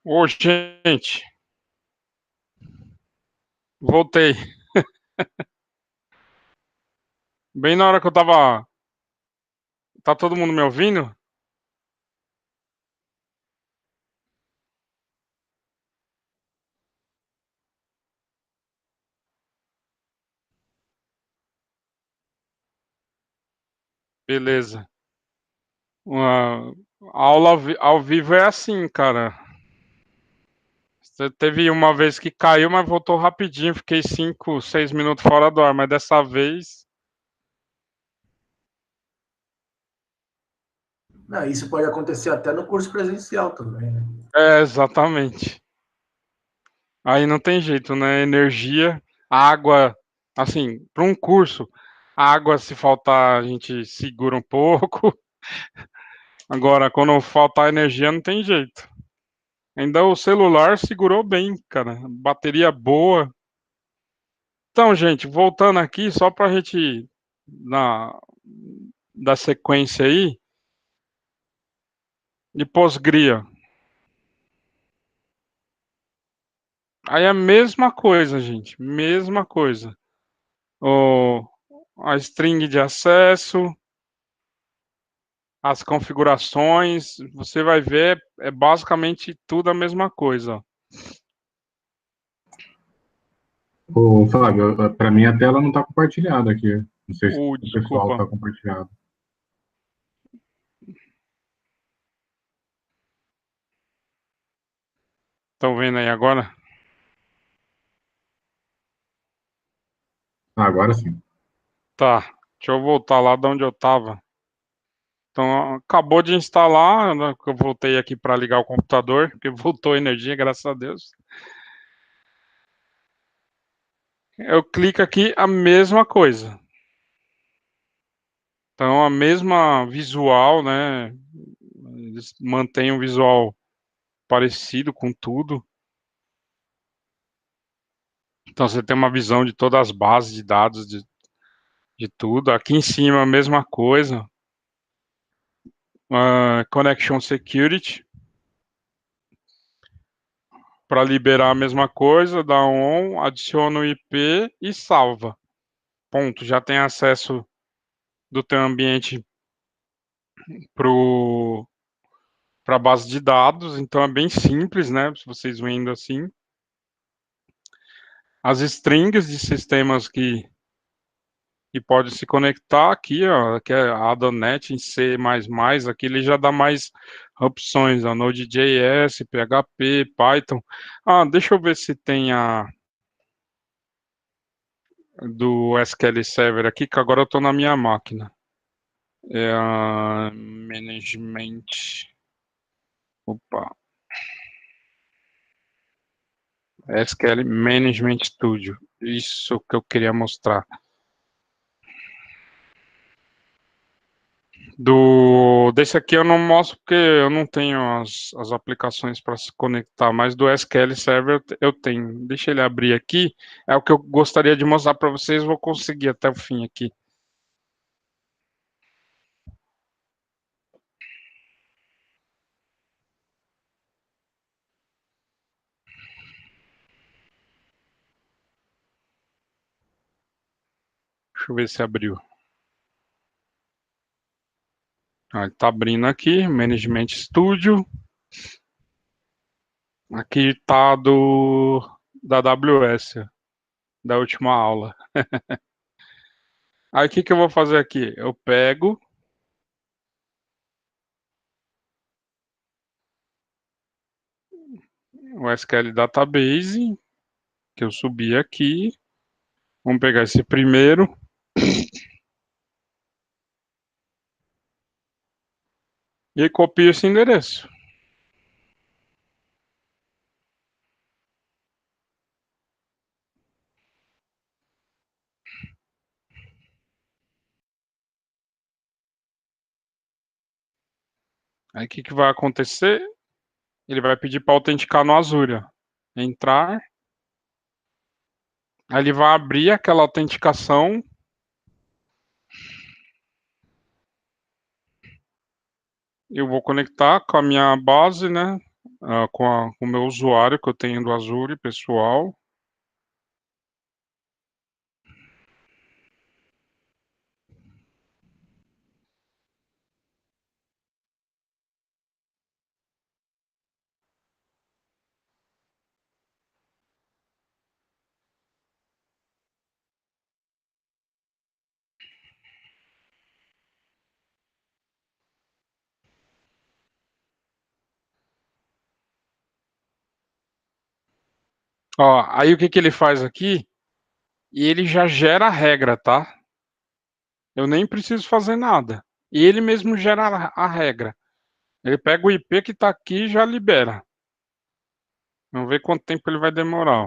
Ô, gente, voltei. Bem na hora que eu tava. Tá todo mundo me ouvindo? Beleza. Uma aula ao vivo é assim, cara. Você teve uma vez que caiu, mas voltou rapidinho. Fiquei 5, 6 minutos fora do ar, mas dessa vez. Não, isso pode acontecer até no curso presencial também, né? É, exatamente. Aí não tem jeito, né? Energia, água. Assim, para um curso, água, se faltar, a gente segura um pouco. Agora, quando faltar energia, não tem jeito. Ainda o celular segurou bem, cara. Bateria boa. Então, gente, voltando aqui, só para a gente na, da sequência aí, de Postgria. Aí é a mesma coisa, gente. Mesma coisa. O, a string de acesso, as configurações, você vai ver, é basicamente tudo a mesma coisa. Ô, Flávio, para mim a tela não está compartilhada aqui. Não sei se o pessoal Desculpa. está compartilhado. Estão vendo aí agora? Ah, agora sim. Tá. Deixa eu voltar lá de onde eu estava. Então, acabou de instalar, né, que eu voltei aqui para ligar o computador, porque voltou a energia, graças a Deus. Eu clico aqui, a mesma coisa. Então, a mesma visual, né? Eles mantêm um visual parecido com tudo. Então, você tem uma visão de todas as bases de dados de tudo. Aqui em cima, a mesma coisa. Connection Security. Para liberar a mesma coisa, dá um on, adiciona o IP e salva. Ponto. Já tem acesso do teu ambiente para a base de dados, então é bem simples, né? Se vocês vendo assim. As strings de sistemas que pode se conectar aqui, ó, que é a .NET em C++, aqui ele já dá mais opções, ó, Node.js, PHP, Python. Ah, deixa eu ver se tem a do SQL Server aqui, que agora eu estou na minha máquina. É a Management. Opa. SQL Management Studio. Isso que eu queria mostrar. Desse aqui eu não mostro porque eu não tenho as aplicações para se conectar, mas do SQL Server eu tenho. Deixa ele abrir aqui. É o que eu gostaria de mostrar para vocês. Vou conseguir até o fim aqui. Deixa eu ver se abriu. Ah, ele está abrindo aqui. Management Studio. Aqui está da AWS, da última aula. Aí o que eu vou fazer aqui? Eu pego o SQL Database, que eu subi aqui. Vamos pegar esse primeiro. E copio esse endereço. Aí o que vai acontecer? Ele vai pedir para autenticar no Azure. Entrar. Aí ele vai abrir aquela autenticação. Eu vou conectar com a minha base, né? com o meu usuário que eu tenho do Azure pessoal. Ó, aí o que ele faz aqui? E ele já gera a regra, tá? Eu nem preciso fazer nada. E ele mesmo gera a regra. Ele pega o IP que está aqui e já libera. Vamos ver quanto tempo ele vai demorar.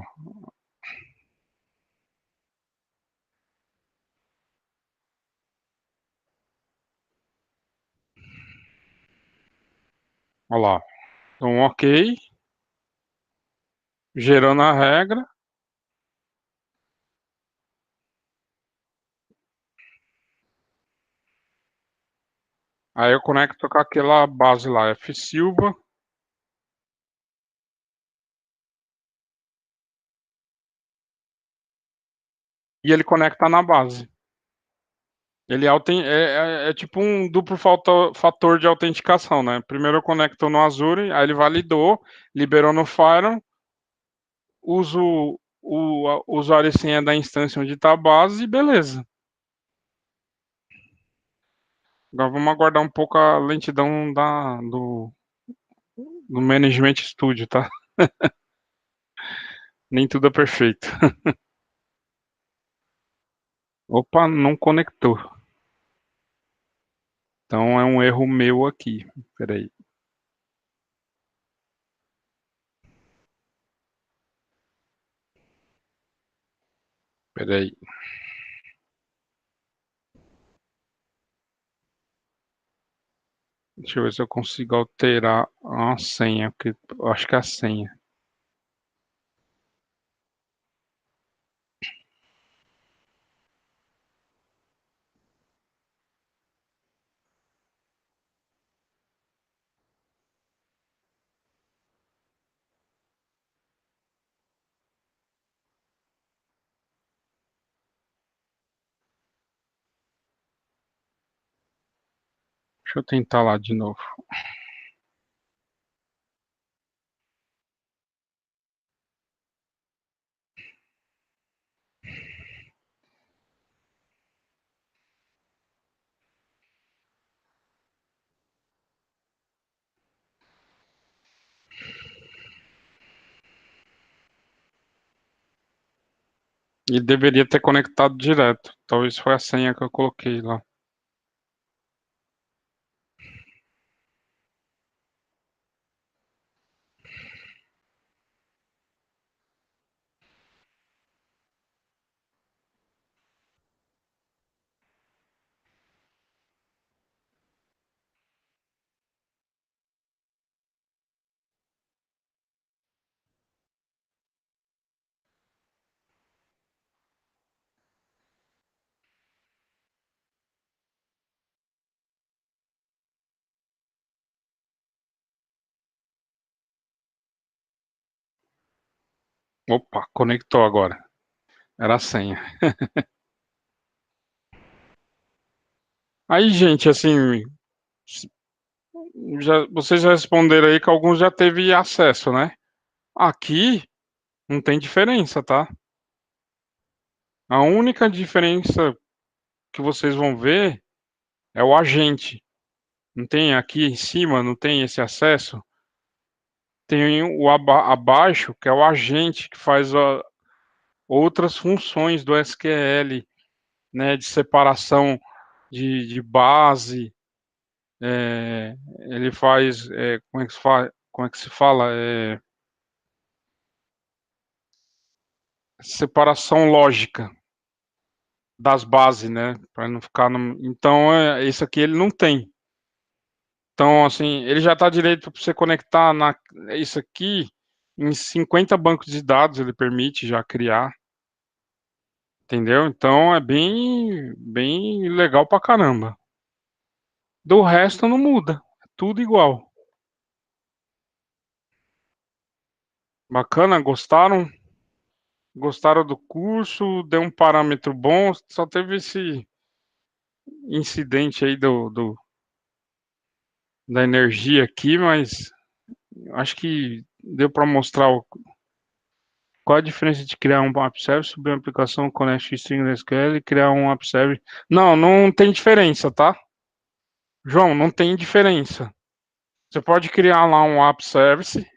Olha lá. Então, ok. Gerando a regra. Aí eu conecto com aquela base lá, F Silva. E ele conecta na base. Ele é tipo um duplo fator de autenticação, né? Primeiro eu conecto no Azure, aí ele validou, liberou no Fire, uso o usuário e senha da instância onde está a base e beleza. Agora vamos aguardar um pouco a lentidão do Management Studio, tá? Nem tudo é perfeito. Opa, não conectou. Então é um erro meu aqui. Peraí. Peraí. Deixa eu ver se eu consigo alterar a senha, porque eu acho que é a senha. Deixa eu tentar lá de novo. Ele deveria ter conectado direto. Talvez foi a senha que eu coloquei lá. Opa, conectou agora. Era a senha. Aí, gente, assim, vocês já responderam aí que alguns já teve acesso, né? Aqui não tem diferença, tá? A única diferença que vocês vão ver é o agente. Não tem aqui em cima, não tem esse acesso. Tem o abaixo, que é o agente que faz outras funções do SQL, né, de separação de base. Ele faz, como é que se fala? Separação lógica das bases, né? Para não ficar no... Então, esse aqui ele não tem. Então, assim, ele já está direito para você conectar isso aqui em 50 bancos de dados, ele permite já criar. Entendeu? Então é bem legal pra caramba. Do resto não muda. É tudo igual. Bacana, gostaram? Gostaram do curso? Deu um parâmetro bom? Só teve esse incidente aí da energia aqui, mas acho que deu para mostrar qual a diferença de criar um app service, subir uma aplicação Connect String SQL e criar um app service. Não, não tem diferença, tá? João, não tem diferença. Você pode criar lá um app service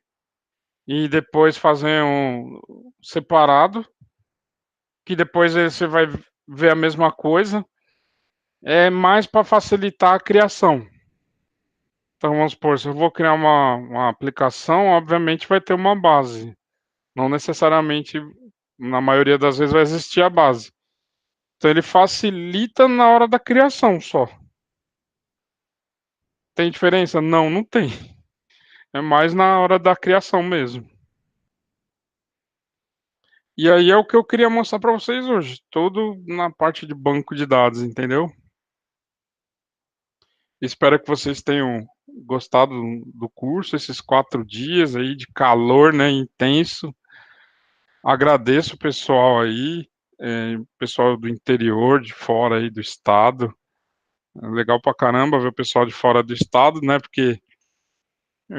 e depois fazer um separado, que depois você vai ver a mesma coisa. É mais para facilitar a criação. Então, vamos supor, se eu vou criar uma aplicação, obviamente vai ter uma base. Não necessariamente, na maioria das vezes, vai existir a base. Então, ele facilita na hora da criação só. Tem diferença? Não, não tem. É mais na hora da criação mesmo. E aí é o que eu queria mostrar para vocês hoje. Todo na parte de banco de dados, entendeu? Espero que vocês tenham gostado do curso, esses 4 dias aí de calor, né, intenso. Agradeço o pessoal aí, pessoal do interior, de fora aí do estado. É legal pra caramba ver o pessoal de fora do estado, né, porque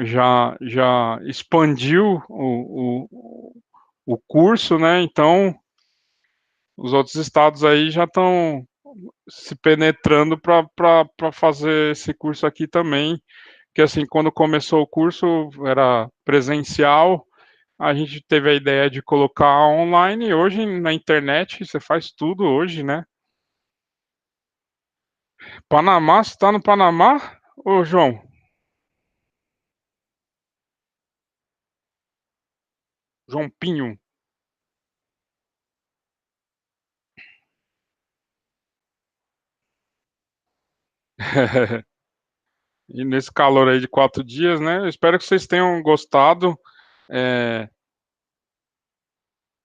já expandiu o curso, né, então os outros estados aí já estão se penetrando para fazer esse curso aqui também, que assim, quando começou o curso era presencial, a gente teve a ideia de colocar online, e hoje na internet você faz tudo hoje, né? Panamá, você tá no Panamá, ô João? João Pinho. E nesse calor aí de 4 dias, né? Eu espero que vocês tenham gostado. É,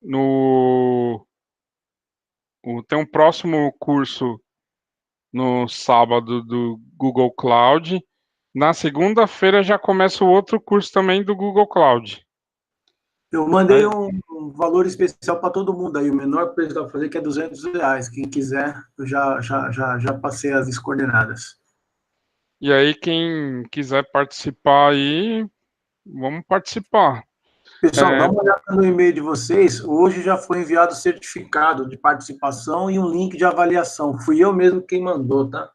no, tem um próximo curso no sábado do Google Cloud. Na segunda-feira já começa o outro curso também do Google Cloud. Eu mandei um valor especial para todo mundo aí. O menor preço que eu vou fazer que é R$ 200. Quem quiser, eu já passei as coordenadas. E aí, quem quiser participar aí, vamos participar. Pessoal, dá uma olhada no e-mail de vocês. Hoje já foi enviado o certificado de participação e um link de avaliação. Fui eu mesmo quem mandou, tá?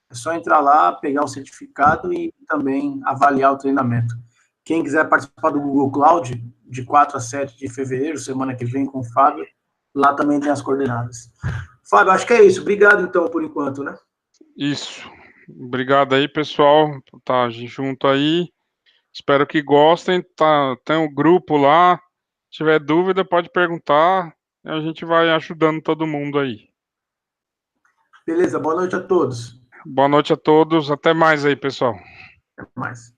É só entrar lá, pegar o certificado e também avaliar o treinamento. Quem quiser participar do Google Cloud, de 4 a 7 de fevereiro, semana que vem, com o Fábio, lá também tem as coordenadas. Fábio, acho que é isso. Obrigado, então, por enquanto, né? Isso. Obrigado aí, pessoal, por estar junto aí. Espero que gostem. Tem um grupo lá. Se tiver dúvida, pode perguntar. A gente vai ajudando todo mundo aí. Beleza, boa noite a todos. Boa noite a todos. Até mais aí, pessoal. Até mais.